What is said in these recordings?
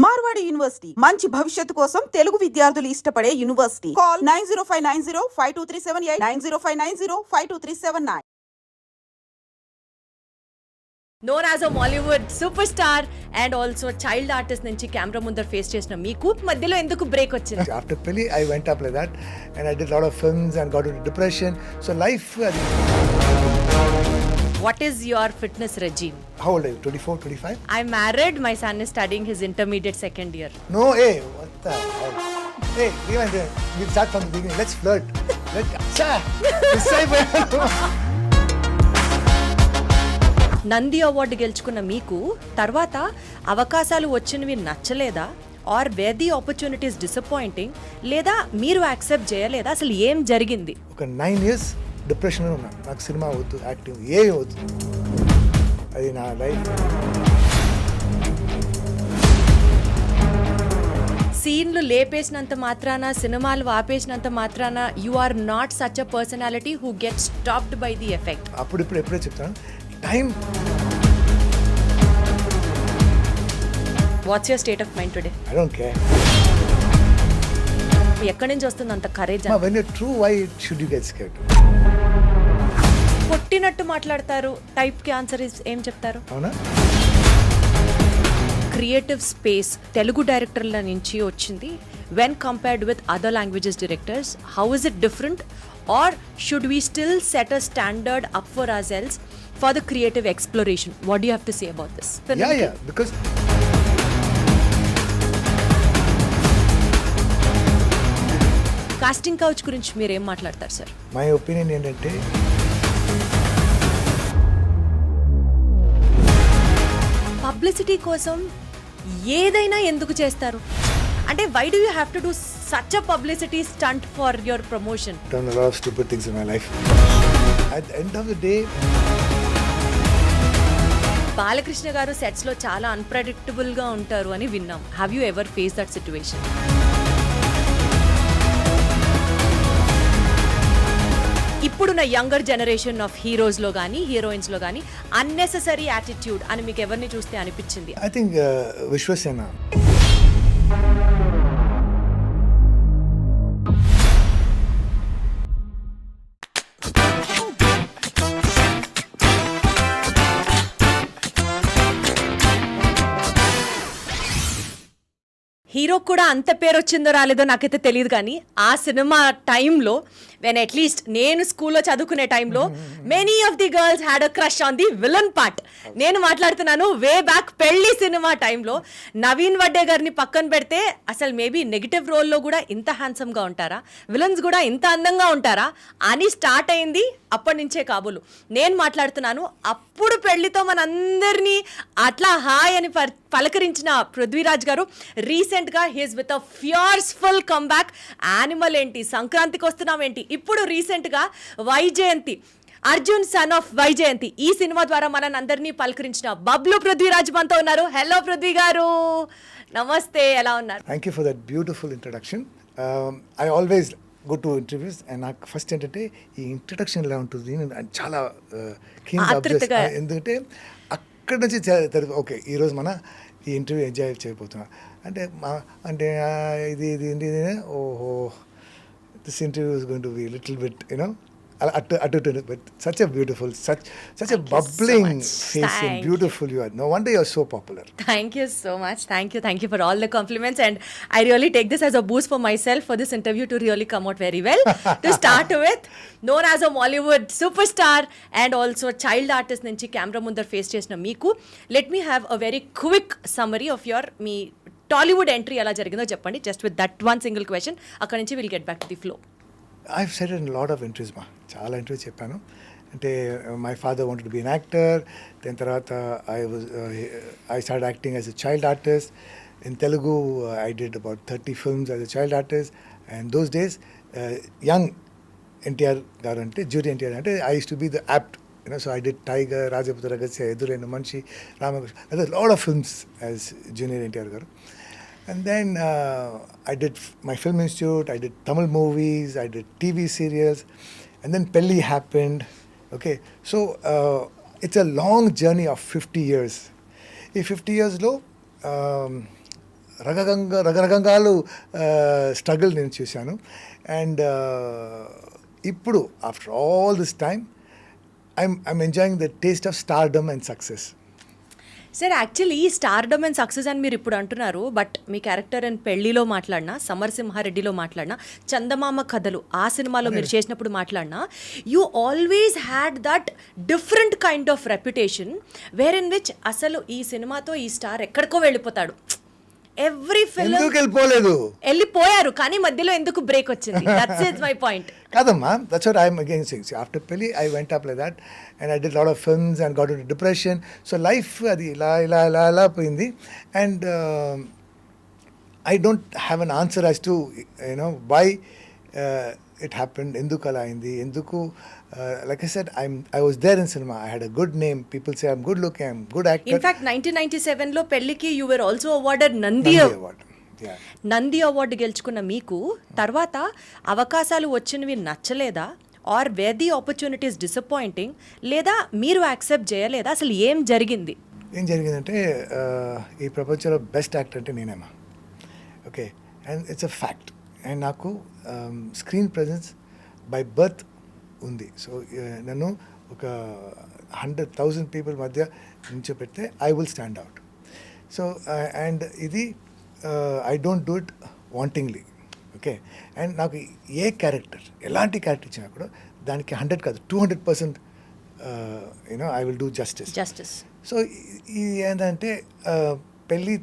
Marwadi university మంచి భవిష్యత్తు కోసం తెలుగు విద్యార్థులు ఇష్టపడే university. Call 9059052378 9059052379. known as a Mollywood superstar and also child artist నుంచి కెమెరా ముందర ఫేస్ చేసిన మీకు మధ్యలో ఎందుకు బ్రేక్ వచ్చింది? After Pili, I went up like that and I did a lot of films and got into depression. So life... What is your fitness regime? How old are you? 24, 25? I'm married. My son is studying his intermediate second year. No, hey, what the hell? Hey, we'll start from the beginning. Let's flirt. Nandi award గెలుచుకున్న మీకు తర్వాత అవకాశాలు వచ్చినవి నచ్చలేదా? Or where the opportunities disappointing, లేదా మీరు accept చేయలేదా? అసలు ఏం జరిగింది? ఒక 9 years డిప్రెషన్లో ఉన్నాను. నాకు సినిమా అవుతుంది, యాక్టింగ్ ఏ అవుతుంది, అది నా లైఫ్. సీన్లు లేపేసినంత మాత్రాన, సినిమాలు ఆపేసినంత మాత్రాన you are not such a personality who get stopped by the effect. ఎప్పుడే చెప్తాను time. What's your state of mind today? I don't care. ఎక్కడి నుంచి వస్తుంది అంత courage? when you're true, why should you get scared? కొట్టినట్టు మాట్లాడతారు. Type కి answer ఏం చెప్తారు? అవునా? క్రియేటివ్ స్పేస్ తెలుగు డైరెక్టర్ల నుంచి వచ్చింది. When compared with other languages directors, how is it different? Or should we still set a standard up for ourselves for the creative exploration? What do you have to say about this? Yeah, because casting couch గురించి మీరు ఏం మాట్లాడతారు sir? My opinion ఏంటంటే, publicity కోసం ఏదైనా ఎందుకు చేస్తారు? అంటే why do you have to do such a publicity stunt for your promotion? done a lot of stupid things in my life. At the end of the day, Balakrishna గారు sets లో చాలా unpredictable గా ఉంటారు అని విన్నాం. Have you ever face that situation? ఇప్పుడున్న younger generation of heroes లో కానీ హీరోయిన్స్ లో కానీ అన్నెసెసరీ యాటిట్యూడ్ అని మీకు ఎవరిని చూస్తే అనిపించింది? I think Vishwasena. హీరో కూడా అంత పేరు వచ్చిందో రాలేదో నాకైతే తెలియదు, కానీ ఆ సినిమా టైంలో వెన్ అట్లీస్ట్ నేను స్కూల్లో చదువుకునే టైంలో many of the girls had a crush on the villain part. నేను మాట్లాడుతున్నాను వే బ్యాక్ పెళ్లి సినిమా టైంలో. నవీన్ వడ్డే గారిని పక్కన పెడితే అసలు మేబీ నెగిటివ్ రోల్లో కూడా ఇంత హ్యాండ్సమ్గా ఉంటారా, విలన్స్ కూడా ఇంత అందంగా ఉంటారా అని స్టార్ట్ అయింది అప్పటి నుంచే కాబోలు. నేను మాట్లాడుతున్నాను అప్పుడు పెళ్లితో మనందరినీ అట్లా హాయ్ అని పలకరించిన పృథ్వీరాజ్ గారు రీసెంట్గా he's with a fearful comeback. Animal ఏంటి, సంక్రాంతికి వస్తున్నాం ఏంటి, ఇప్పుడు రీసెంట్గా వైజయంతి, అర్జున్ సన్ ఆఫ్ వైజయంతి ఈ సినిమా ద్వారా మనని అందరినీ పలకరించిన బబ్లూ పృథ్వీరాజ్ మనతో ఉన్నారు. హలో పృథ్వీ గారు, నమస్తే, ఎలా ఉన్నారు? Thank you for that beautiful introduction. I always go to interviews and నాకు ఫస్ట్ ఏంటంటే ఈ ఇంట్రడక్షన్ ఎలా ఉంటుంది నేను చాలా ఎందుకంటే అక్కడి నుంచి ఓకే ఈరోజు మన ఈ ఇంటర్వ్యూ ఎంజాయ్ చేయబోతున్నా అంటే ఇది ఓహో this interview is going to be little bit but such a beautiful, such a bubbling face and beautiful you are. No wonder you are so popular. Thank you so much. Thank you for all the compliments, and I really take this as a boost for myself for this interview to really come out very well. To start with, known as a Mollywood superstar and also child artist నుంచి camera ముందర face చేసిన మీకు, let me have a very quick summary of your me Tollywood entry ఎలా జరిగిందో చెప్పండి. Just with that one single question, అక్కడ నుంచి we'll get back to the flow. I've said it in a lot of interviews చాలా interviews చెప్పాను. అంటే my father wanted to be an actor, దాని తర్వాత I start acting as a child artist in Telugu. I did about 30 films as a child artist. And those days young NTR garu అంటే జూరి ఎన్టీఆర్ అంటే I use to be the apt, so I did Tiger, Rajaputra Rahasya, Eduraina Manishi, Ramakrishna, అదే lot of films as junior NTR garu. And then I did my film institute, I did Tamil movies, I did TV serials, and then Pelli happened. Okay, so it's a long journey of 50 years. In 50 years lo రకరకాలు struggle నేను చూశాను. And ఇప్పుడు after all this time I'm enjoying the taste of stardom and success. Sir actually stardom and success అని మీరు ఇప్పుడు అంటున్నారు, but me character and పెళ్లిలో మాట్లాడినా, సమరసింహారెడ్డిలో మాట్లాడినా, చందమామ కథలు ఆ సినిమాలో మీరు చేసినప్పుడు మాట్లాడినా, you always had that different kind of reputation where in which అసలు ఈ సినిమాతో ఈ స్టార్ ఎక్కడికో వెళ్ళిపోతాడు. ఎవ్రీ ఫిల్మ్ ఎందుకు వెళ్ళిపోలేదు, వెళ్ళిపోయారు, కానీ మధ్యలో ఎందుకు బ్రేక్ వచ్చింది? That's is my point. కాదమ్మా, that's what I'm again saying. After పెళ్లి I went up like that and I did lot of films and got into depression. So life అది ఇలా పోయింది. And I don't have an answer as to why it happened, ఎందుకు అలా అయింది, ఎందుకు. Like I said, I was there in cinema. I had a good name. People say I'm good looking, I'm good actor. In fact, 1997 లో పెళ్లికి you were also awarded Nandi Award. Yeah. Nandi award గెలుచుకున్న మీకు తర్వాత అవకాశాలు వచ్చినవి నచ్చలేదా, or where the opportunities disappointing, లేదా మీరు యాక్సెప్ట్ చేయలేదా, అసలు ఏం జరిగింది? ఏం జరిగిందంటే ఈ ప్రపంచంలో బెస్ట్ యాక్టర్ అంటే నేనేమా. Okay, and it's a fact. And నాకు స్క్రీన్ ప్రజెన్స్ బై బర్త్ ఉంది. సో నన్ను ఒక 100,000 పీపుల్ మధ్య నిల్చోపెడితే I will stand out. So and ఇది I don't do it wantingly. Okay, and నాకు ఏ క్యారెక్టర్, ఎలాంటి క్యారెక్టర్ ఇచ్చినా కూడా దానికి 100 కాదు 200% I will do justice. So ఇది ఏంటంటే పెళ్ళి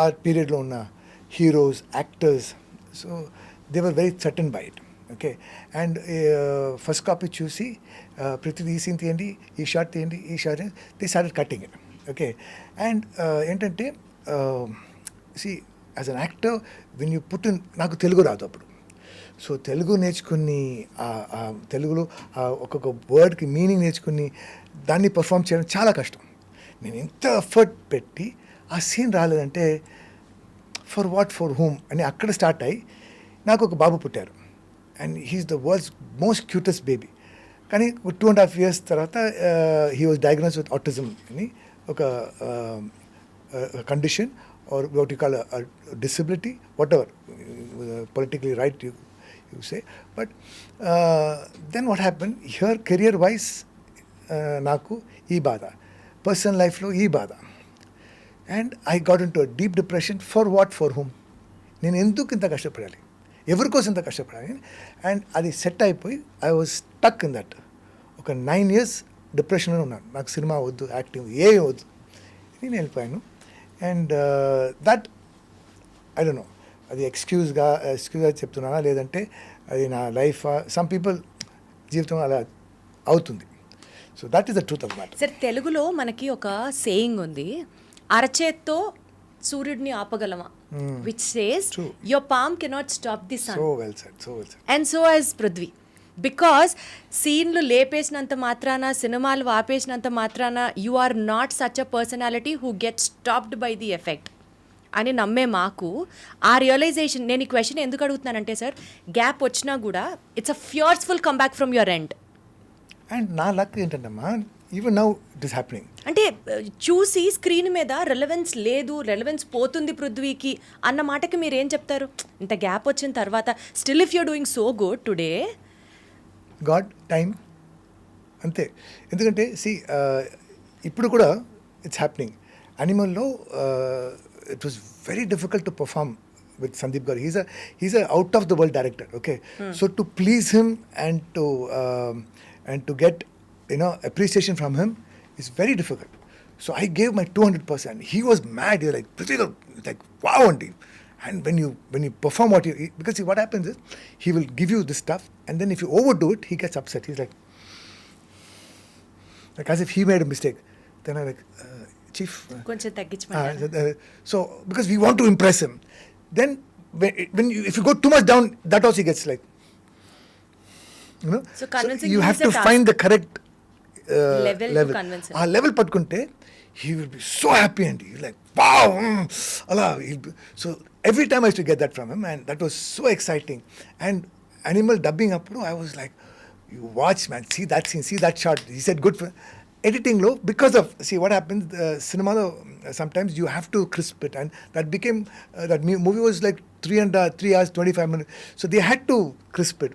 ఆ పీరియడ్లో ఉన్న heroes, actors, so they were very threaten by it. Okay, and first copy చూసి ప్రతిదీ ఈ సీన్ తీయండి, ఈ షార్ట్ తీయండి, ఈ shot they started cutting it. Okay, and ఏంటంటే see as an actor when you put in, నాకు తెలుగు రాదు అప్పుడు. సో తెలుగు నేర్చుకుని తెలుగులో ఒక్కొక్క వర్డ్కి మీనింగ్ నేర్చుకుని దాన్ని పర్ఫామ్ చేయడం చాలా కష్టం. నేను ఎంత ఎఫర్ట్ పెట్టి ఆ సీన్ రాలేదంటే ఫర్ వాట్, ఫర్ హూమ్ అని అక్కడ స్టార్ట్ అయ్యి నాకు ఒక బాబు పుట్టారు. And he's the world's most cutest baby. కానీ 2.5 years తర్వాత he was diagnose with autism అని ఒక condition or what you call disability, whatever politically right you say. But then what happen here, career wise నాకు ఈ బాధ, personal లైఫ్లో ఈ బాధ. And I got into deep depression. For what, for whom, నేను ఎందుకు ఇంత కష్టపడాలి, ఎవరి కోసం ఇంత కష్టపడాలి. అండ్ అది సెట్ అయిపోయి I was stuck in that. ఒక 9 years డిప్రెషన్లో ఉన్నాను. నాకు సినిమా వద్దు, యాక్టింగ్ ఏం వద్దు, నేను వెళ్ళిపోయాను. And that I don't know అది ఎక్స్క్యూజ్గా చెప్తున్నానా లేదంటే అది నా లైఫ్. సమ్ పీపుల్ జీవితం అలా అవుతుంది. So that is the truth of matter. Sir తెలుగులో మనకి ఒక సేయింగ్ ఉంది, అరచేత్తో సూర్యుడిని ఆపగలమా, which says your palm cannot stop the sun. So well said. And so has Prithvi. Because సీన్లు లేపేసినంత మాత్రాన, సినిమాలు ఆపేసినంత మాత్రాన you are not such a personality who get stopped by the effect అని నమ్మే మాకు ఆ రియలైజేషన్. నేను ఈ క్వశ్చన్ ఎందుకు అడుగుతున్నానంటే సార్, గ్యాప్ వచ్చినా కూడా it's a fearful comeback from your end. And నా లక్ ఏంటంటమ్మా, even now it is happening. అంటే చూసి స్క్రీన్ మీద రెలవెన్స్ లేదు, రెలవెన్స్ పోతుంది పృథ్వీకి అన్న మాటకి మీరు ఏం చెప్తారు? ఇంత గ్యాప్ వచ్చిన తర్వాత still if you're doing so good today. God time అంతే. ఎందుకంటే సి ఇప్పుడు కూడా ఇట్స్ హ్యాపెనింగ్. యానిమల్లో it was very difficult to perform with Sandeep Garu. He's a out of the world director. Okay, so to please him and to get appreciation from him is very difficult. So I gave my 200%. He was mad. He was like, Prithiveeraj, like wow, and when you perform what you, because see what happens is he will give you this stuff and then if you overdo it he gets upset. He's like as if he made a mistake. Then I'm like, chief, కొంచెం తగ్గించమంటారా? so because we want to impress him. Then if you go too much down, that also gets like, So convincing you him have is a to task. find the correct Level to convince him. level pattukunte he will be so happy and he's like wow, Allah. So every time I used to get that from him and that was so exciting. And animal dubbing appudu I was like, you watch man, see that scene, see that shot, he said good for, editing low because of, see what happens, cinema sometimes you have to crisp it, and that became movie was like 3 hours 25 minutes, so they had to crisp it.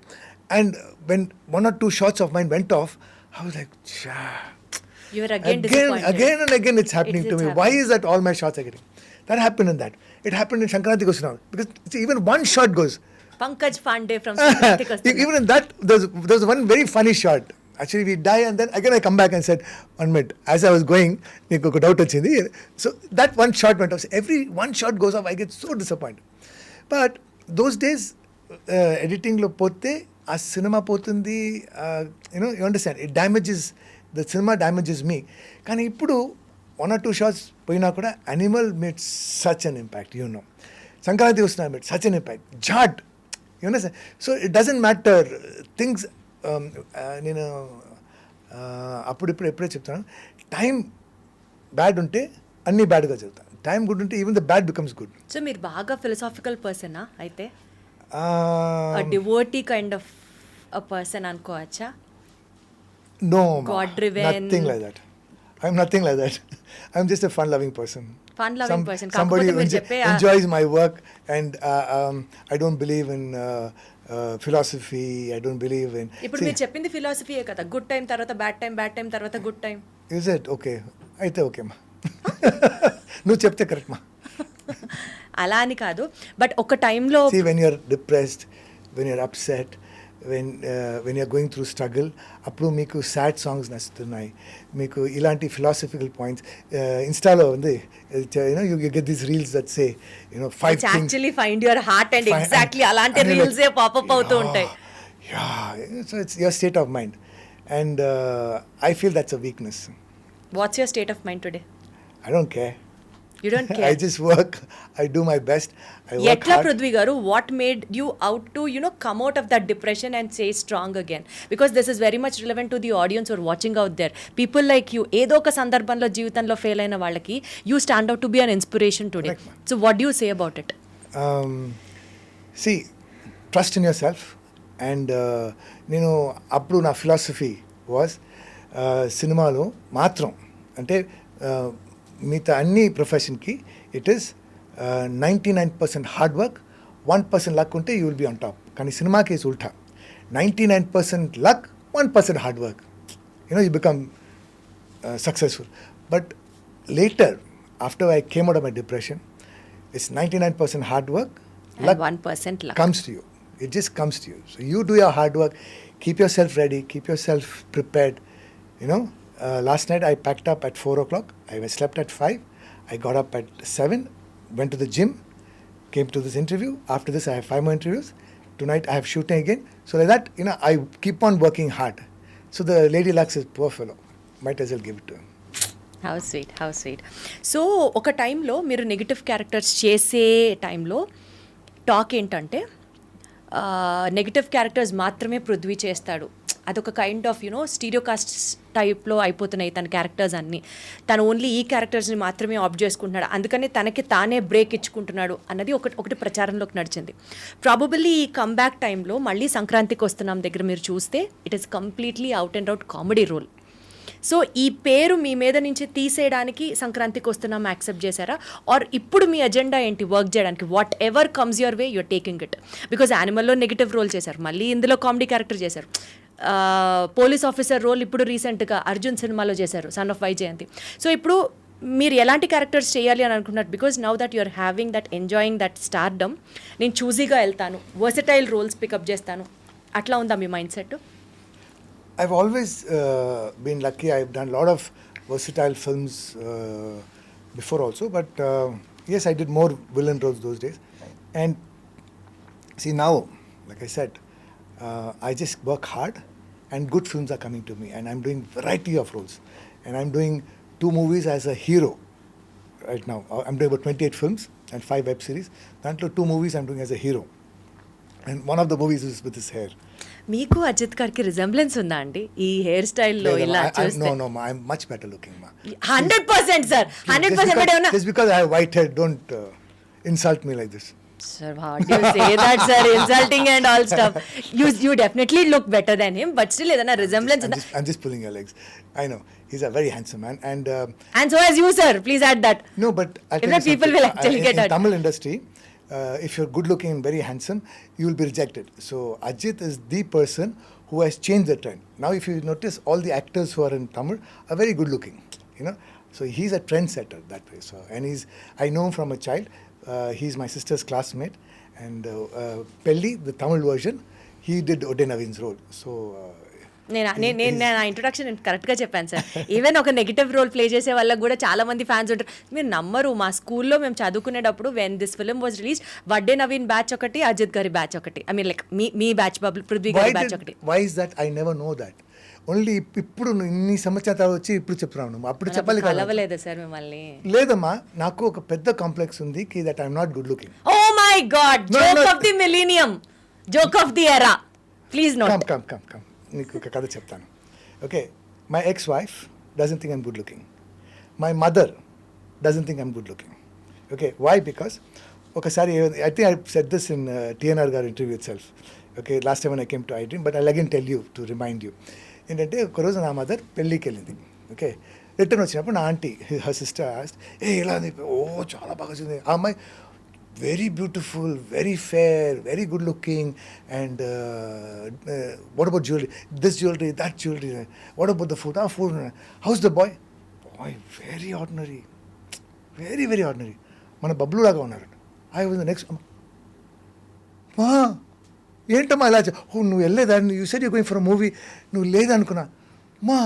And when 1 or 2 shots of mine went off, I was like, You were again disappointed. again and again it's happening to me. Why is that all my shots are getting? That happened in that. It happened in Sankranti Kostunam, because see, even one shot goes. Pankaj Pandey from Sankranti Kostunam. Even in that, there's one very funny shot. Actually, we die, and then again I come back and said, 1 minute, as I was going, neeku oka doubt vachindi. So that one shot went off. So every one shot goes off, I get so disappointed. But those days, editing lo pote, a cinema potundi, you understand, it damages, the cinema damages me. Kani ippudu 1 or 2 shots poyina kuda, Animal made such an impact, Sankranti Kostunam made such an impact. Jhat, you understand? So it doesn't matter, things, నేను అప్పుడిప్పుడు ఎప్పుడే చెప్తాను, time bad ఉంటే అన్నీ బ్యాడ్గా చెప్తాను, time good ఉంటే even the bad becomes good. So మీరు బాగా ఫిలసాఫికల్ పర్సనా అయితే? Devotee kind of a person అనుకోవచ్చా? No, God driven. Nothing like that. I'm nothing like that. I'm just a fun loving person. Fun loving person. Somebody who enjoys my work, and I don't believe in philosophy. I don't believe in. ఇప్పుడు మీరు చెప్పింది ఫిలాసఫీయే కదా, good time తర్వాత bad time, bad time తర్వాత good time. Is it? Okay. అయితే okay మా. నువ్వు చెప్తే కరెక్ట్ మా. అలా అని కాదు, బట్ ఒక టైంలో See, when you're depressed, when you're upset, when you're going through struggle, అప్పుడు మీకు సాడ్ సాంగ్స్ నచ్చుతున్నాయి, మీకు ఇలాంటి ఫిలాసఫికల్ పాయింట్స్ ఇన్స్టాలో ఉంది, you get these reels that say, 5 things. Actually find your heart and exactly అలాంటి రీల్స్ ఏ popup అవుతూ ఉంటాయి. So it's your state of mind, and I feel that's a weakness. Watts your state of mind today? I don't care. You don't I care. just work. I do my best. I work ఎట్లా hard. Prithvi garu, what made you out to come out of that depression and say strong again? Because this is very much relevant to the audience are watching out there. People like you, ఏదో ఒక సందర్భంలో జీవితంలో fail అయిన వాళ్ళకి you stand out to be an inspiration today. So what do you say about it? See, trust in yourself, and నేను అప్పుడు నా philosophy was, సినిమాలో మాత్రం అంటే మిగతా అన్ని ప్రొఫెషన్కి it is 99% hard work, 1% luck ఉంటే you will be on top. కానీ సినిమాకి ఇస్ ఉల్టా, 99% luck, 1% hard work, you become successful. But later, after I came out of my depression, it's 99% hard work, And 1% luck. comes to you. It just comes to you. So you do your hard work, keep yourself ready, keep yourself prepared. Last night I packed up at 4 o'clock. I slept at 5. I got up at 7, went to the gym, came to this interview. After this, I have 5 more interviews. Tonight I have shooting again. So like that, I keep on working hard. So the lady Lux is poor fellow. Might as well give it to him. How sweet, how sweet. So ఒక టైంలో మీరు negative characters చేసే టైంలో talk ఏంటంటే, negative characters మాత్రమే పృథ్వీ చేస్తాడు, అదొక kind of స్టీరియోకాస్ట్ టైప్లో అయిపోతున్నాయి తన క్యారెక్టర్స్ అన్నీ, తను ఓన్లీ ఈ క్యారెక్టర్స్ని మాత్రమే ఆప్ట్ చేసుకుంటున్నాడు, అందుకని తనకి తానే బ్రేక్ ఇచ్చుకుంటున్నాడు అన్నది ఒకటి ప్రచారంలోకి నడిచింది. ప్రాబబుల్లీ ఈ కమ్బ్యాక్ టైంలో మళ్ళీ సంక్రాంతికి వస్తున్నాం దగ్గర మీరు చూస్తే it is completely out and out comedy role. So ఈ పేరు మీ మీద నుంచి తీసేయడానికి సంక్రాంతికి వస్తున్నాం యాక్సెప్ట్ చేశారా, ఆర్ ఇప్పుడు మీ అజెండా ఏంటి వర్క్ చేయడానికి? Whatever comes your way you're taking it. Because యానిమల్లో నెగిటివ్ రోల్ చేశారు, మళ్ళీ ఇందులో కామెడీ క్యారెక్టర్ చేశారు, పోలీస్ ఆఫీసర్ రోల్ ఇప్పుడు రీసెంట్గా అర్జున్ సినిమాలో చేశారు, సన్ ఆఫ్ వైజయంతి. సో ఇప్పుడు మీరు ఎలాంటి క్యారెక్టర్స్ చేయాలి అని అనుకుంటున్నారు? Because now that you're having that enjoying that stardom, నేను చూజీగా వెళ్తాను, వర్సటైల్ రోల్స్ పికప్ చేస్తాను, అట్లా ఉందా మీ mind set? I've always been lucky. I've done a lot of versatile films before also, but yes, I did more villain roles those days. And see now, like I said, I just work hard, and good films are coming to me, and I'm doing variety of roles, and I'm doing 2 movies as a hero right now. I'm doing about 28 films and 5 web series. Dantlo 2 movies I'm doing as a hero, and one of the movies is with his hair. మీకు అజిత్ గారికి resemblance ఉందా అండి ఈ hair స్టైల్లో ఇలా చూస్తే? No, ma. I'm much better looking, ma. 100% sir, 100%. Just because I have white hair, don't insult me like this. Sir, how do you say that, sir? Insulting and all stuff. You definitely look better than him, but still ఏదైనా resemblance ఉందా? I'm just pulling your legs. I know. He's a very handsome man. And And so as you, sir. Please add that. no, but I'll If tell not, you people something. will actually get in hurt. Tamil industry, if you're good looking and very handsome, you will be rejected. So Ajit is the person who has changed the trend. Now, if you notice, all the actors who are in Tamil are very good looking, you know. So he's a trendsetter that way. So, and I know him from a child. He's my sister's classmate. And Pelli, the Tamil version, he did Ode Naveen's role. So నేను నా introduction కరెక్ట్గా చెప్పాను sir. Even ఒక negative role play చేసే వాళ్ళకి కూడా చాలా మంది ఫ్యాన్స్ ఉంటారు. మీరు నమ్మరు, మా స్కూల్లో మేము చదువుకునేటప్పుడు when this film was release, Vadde Naveen batch ఒకటి, అజిత్ గారి బ్యాచ్ ఒకటి, I mean like me batch, Prithvi గారి బ్యాచ్ ఒకటి. why is that? I never know that. Only ఇప్పుడు ఇన్ని సంవత్సరాల తర్వాత వచ్చి ఇప్పుడు చెప్తున్నాను. అప్పుడు చెప్పాలి కదా. కలవలేదు సార్ మిమ్మల్ని. లేదమ్మా, నాకు ఒక పెద్ద కాంప్లెక్స్ ఉంది that I'm not good looking. Oh my God, joke of the millennium, joke of the era. Please note. Come నీకు ఒక కథ చెప్తాను. Okay, my ex wife doesn't think I'm good looking. My mother doesn't think I'm good looking. Okay, why? Because ఒకసారి I think I said this in TNR గారి interview itself. Okay, last time I came to iDream, but I again tell you to remind you. ఏంటంటే ఒకరోజు నా mother పెళ్ళికి వెళ్ళింది. Okay, return వచ్చినప్పుడు నా aunty, her sister asked, ఎలా ఉంది? ఓ చాలా బాగా వచ్చింది ఆ అమ్మాయి, very beautiful, very fair, very good looking, and what about jewelry? This jewelry, that jewelry. What about the food? Food. How's the boy? Boy, very ordinary, very very ordinary. మన బబ్లూ లాగా ఉన్నారు. I was the next. మా ఏంటమ్మా ఇలా? నువ్వు వెళ్ళేదా? You said you going for a movie. నువ్వు లేదనుకున్నా. మా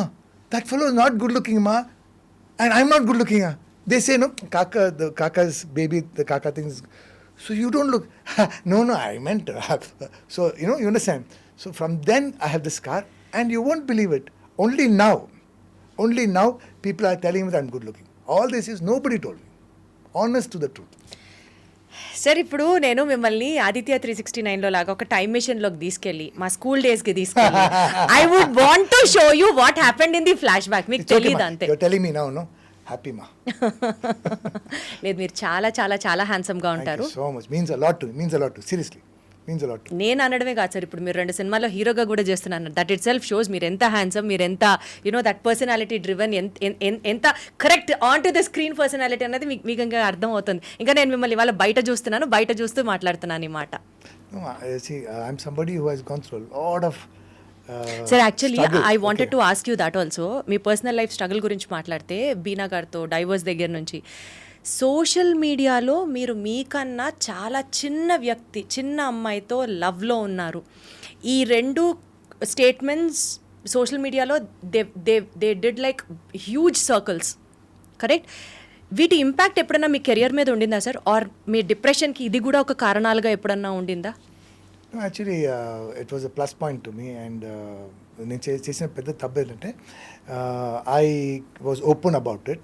that fellow is not good looking మా, and I'm not good looking. They say, no, the Kaka's baby, the Kaka thing is, so you don't look. No, I meant, so, you understand. So from then, I have this scar, and you won't believe it. Only now, people are telling me that I'm good looking. All this is, nobody told me. Honest to the truth. Sir, ఇప్పుడు నేను మిమ్మల్ని ఆదిత్య 369లో లాగా ఒక time మెషిన్లోకి తీసుకెళ్ళి మా school డేస్కి తీసుకెళ్ళి I would want to show you what happened in the flashback. మీకు తెలియదు అంతే. You're telling me now, no? Happy ma. లేదు, మీరు చాలా చాలా చాలా హ్యాండ్సమ్గా ఉంటారు. Thank you so much. Means a lot to me. Seriously. Means a lot to me. నేను అనడమే కాదు సార్, ఇప్పుడు మీరు 2 సినిమాల్లో హీరోగా కూడా చేస్తున్నాను. దట్ ఇట్ సెల్ఫ్ షోస్ మీరు ఎంత హ్యాండ్సమ్, మీరు ఎంత దట్ పర్సనాలిటీ డ్రివెన్, ఎంత correct on to the screen personality అనేది మీకు ఇంకా అర్థం అవుతుంది. ఇంకా నేను మిమ్మల్ని ఇవాళ బయట చూస్తూ మాట్లాడుతున్నాను ఈ మాట. No, see, I'm somebody who has gone through a lot of sir, actually I wanted Okay. To ask you that also. Me personal life struggle గురించి మాట్లాడితే, బీనా గారితో డైవర్స్ దగ్గర నుంచి సోషల్ మీడియాలో మీరు మీకన్నా చాలా చిన్న అమ్మాయితో లవ్లో ఉన్నారు. ఈ 2 స్టేట్మెంట్స్ సోషల్ మీడియాలో they did like huge circles, correct? వీటి ఇంపాక్ట్ ఎప్పుడన్నా మీ కెరియర్ మీద ఉండిందా సార్? ఆర్ మీ డిప్రెషన్కి ఇది కూడా ఒక కారణాలుగా ఎప్పుడన్నా ఉండిందా? No, actually, it was a plus point to me, and నేను చేసిన పెద్ద తప్పు ఏంటంటే I was open about it,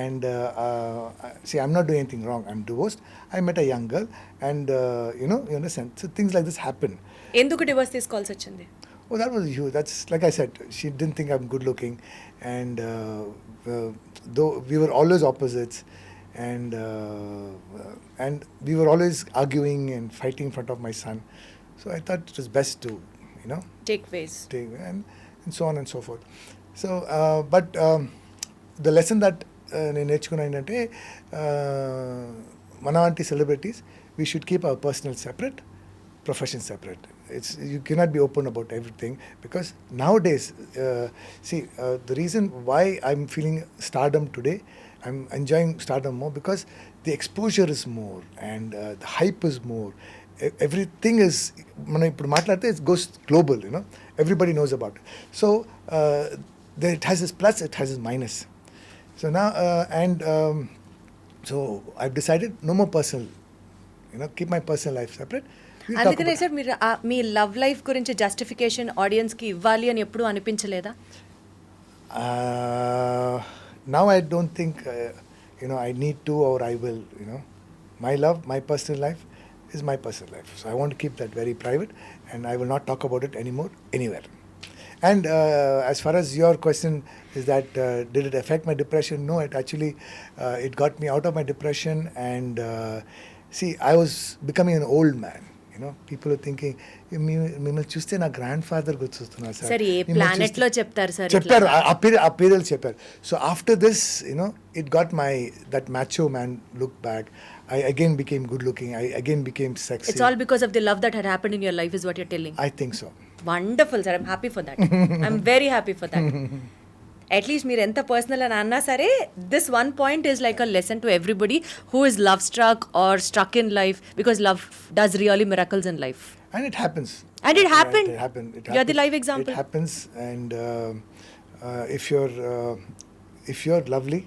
and see, I'm not doing anything wrong. I'm divorced. I met a young girl, and you understand. So things like this happen. ఎందుకు divorce తీసుకోవాల్సి వచ్చింది? Oh, that was huge. That's like I said, she didn't think I'm good looking, and though we were always opposites, and we were always arguing and fighting in front of my son. So I thought it was best to, take ways. and so on and so forth. So, but the lesson that నేను నేర్చుకున్నా ఏంటంటే, మన వంటి celebrities, we should keep our personal separate, profession separate. You cannot be open about everything, because nowadays, the reason why I'm feeling stardom today, I'm enjoying stardom more, because the exposure is more, and the hype is more. Everything is, మనం ఇప్పుడు మాట్లాడితే it goes global, everybody knows about it. So it has its plus, it has its minus. So now so I've decided no more personal, keep my personal life separate. We'll talk అందుకనే about sir మీరు మీ love life గురించి justification ఆడియన్స్కి ఇవ్వాలి అని ఎప్పుడు అనిపించలేదా? Now I don't think I need to, or I will. My love, my personal life is my personal life, so I want to keep that very private, and I will not talk about it anymore anywhere. And as far as your question is that did it affect my depression? No, it actually it got me out of my depression, and see, I was becoming an old man, people thinking మిమ్మల్ని చూస్తే నా grand father గుర్తొస్తున్నారు sir. Sir ఏ planet లో చెప్తారు sir చెప్పారు ఆ పేర్లు చెప్పారు. So after this it got my that మ్యాచో man look back. I again became good looking. I again became sexy. It's all because of the love that had happened in your life is what you're telling. I think so. Wonderful, sir. I'm happy for that. I'm very happy for that. At least మీరు ఎంత personal అని అన్నా సరే this one point is like a lesson to everybody who is love struck or struck in life, because love does really miracles in life. And it happens. And it happened. It happened. You're the live example. It happens, and if you're lovely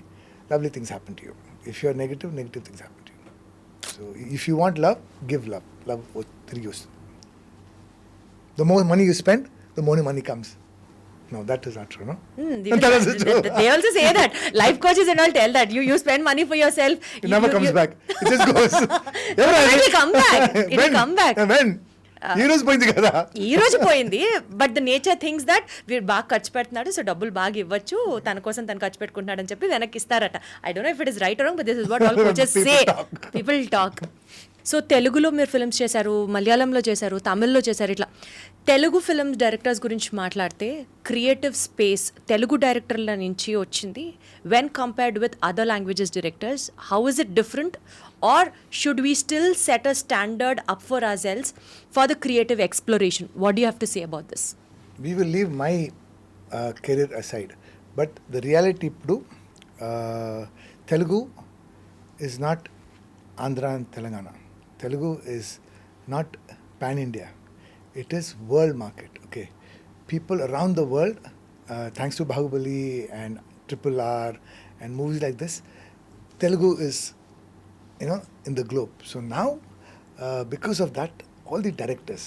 things happen to you. If you're negative things happen to you. So if you want love, give love. Love తిరిగి వస్తుంది. The more money you spend, the more money comes. No, that is not true, no? They also say that. Life coaches and all tell that. You spend money for yourself. It never comes back. It just goes. It will come back. It will come back. When? ఈ రోజు పోయింది కదా. ఈ రోజు పోయింది. But the nature things that వీడు బాగా ఖర్చు పెడుతున్నాడు, సో డబ్బులు బాగా ఇవ్వచ్చు, తన కోసం తను ఖర్చు పెట్టుకుంటున్నాడు అని చెప్పి వెనక్కి ఇస్తారట. I don't know if it is right are wrong, but this is what all coaches say. People talk. So తెలుగులో మీరు ఫిల్మ్స్ చేశారు, మలయాళంలో చేశారు, తమిళ్లో చేశారు. ఇట్లా తెలుగు ఫిల్మ్స్ డైరెక్టర్స్ గురించి మాట్లాడితే క్రియేటివ్ స్పేస్ తెలుగు డైరెక్టర్ల నుంచి వచ్చింది when compared with other languages directors. How is it different, or should we still set a standard up for ourselves for the creative exploration? What do you have to say about this? We will leave my career aside, but the reality ఇప్పుడు Telugu is not Andhra and Telangana. Telugu is not pan-India. It is world market, okay? People around the world, thanks to Bahubali and Triple R and movies like this, Telugu is in the globe. So now, because of that, all the directors,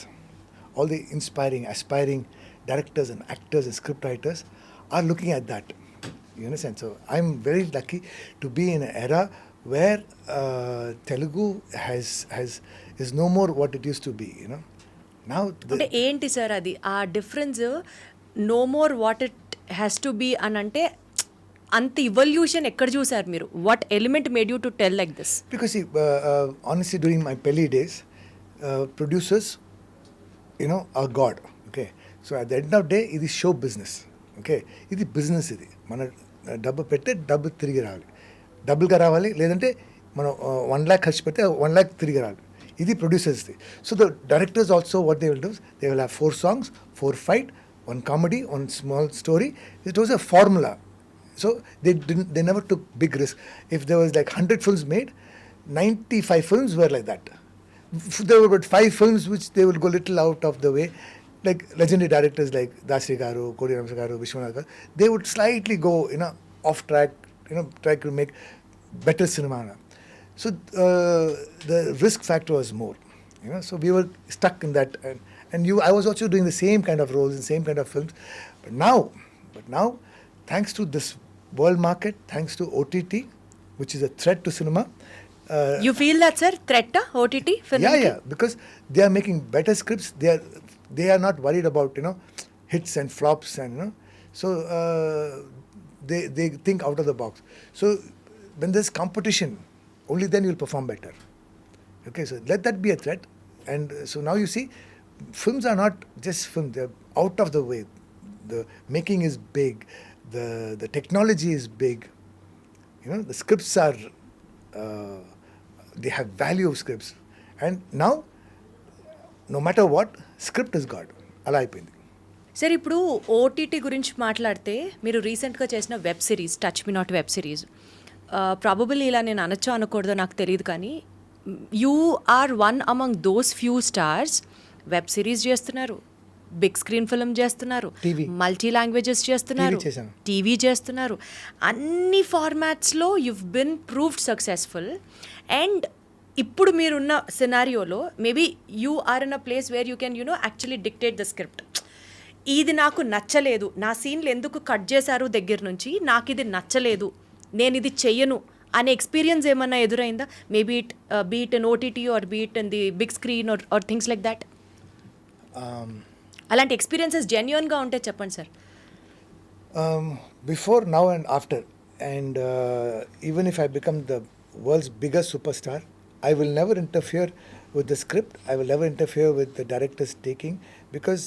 all the inspiring, aspiring directors and actors and script writers are looking at that. You understand? So I'm very lucky to be in an era where Telugu is no more what it used to be. Now. అంటే ఏంటి sir అది ఆ difference? No more what it has to be అని అంటే అంత evolution ఎక్కడ చూసారు మీరు? What element made you to tell like this? Because see, honestly, during my Pelli days, producers, are God. Okay, so at the end of the day, ఇది show business. Okay, ఇది business. ఇది మన డబ్బు పెట్టే డబ్బు తిరిగి రావాలి, డబ్బులుగా రావాలి. లేదంటే మనం 1 lakh ఖర్చు పెడితే 1 lakh తిరిగి రావాలి. ఇది ప్రొడ్యూసర్స్ది. So the directors also what they will do, they will have 4 songs, 4 fight, 1 comedy, 1 small story. It was a formula. So they never took big risk. If there was like 100 films made, 95 films were like that. There were about 5 films which they would go little out of the way. Like legendary directors like Dasri Garu, Kodi Ramsa Garu, Vishwanath Garu, they would slightly go, off track, try to make better cinema. So the risk factor was more, so we were stuck in that. And I was also doing the same kind of roles and same kind of films. But now, thanks to this world market, thanks to OTT, which is a threat to cinema. You feel that, sir? Threat OTT film? Yeah, because they are making better scripts. They are not worried about hits and flops, and so they think out of the box. So when there's competition, only then you'll perform better. Okay, so let that be a threat. And so now you see, films are not just films; they're out of the way. The making is big. The technology is big. The scripts are, they have value of scripts. And now, no matter what, script is God. అలా అయిపోయింది. Sir ఇప్పుడు OTT గురించి మాట్లాడితే మీరు రీసెంట్గా చేసిన web series touch me not web series, probably ఇలా నేను అనొచ్చో అనకూడదో నాకు తెలియదు, కానీ you are one among those few stars. Web series చేస్తున్నారు, బిగ్ స్క్రీన్ ఫిల్మ్ చేస్తున్నారు, మల్టీ లాంగ్వేజెస్ చేస్తున్నారు, టీవీ చేస్తున్నారు. అన్ని ఫార్మాట్స్లో you've been proved successful. And ఇప్పుడు మీరున్న సినారియోలో maybe you are in a place where you can actually dictate the script. ఇది నాకు నచ్చలేదు, నా సీన్లు ఎందుకు కట్ చేశారు దగ్గర నుంచి, నాకు ఇది నచ్చలేదు, నేను ఇది చెయ్యను అనే ఎక్స్పీరియన్స్ ఏమన్నా ఎదురైందా? Maybe it beat in OTT or beat in the big screen or things like that. అలాంటి ఎక్స్పీరియన్సెస్ జెన్యూన్గా ఉంటే చెప్పండి sir. Before, now and after, and even if I become the world's biggest superstar, I will never interfere with the script. I will never interfere with the director's taking, because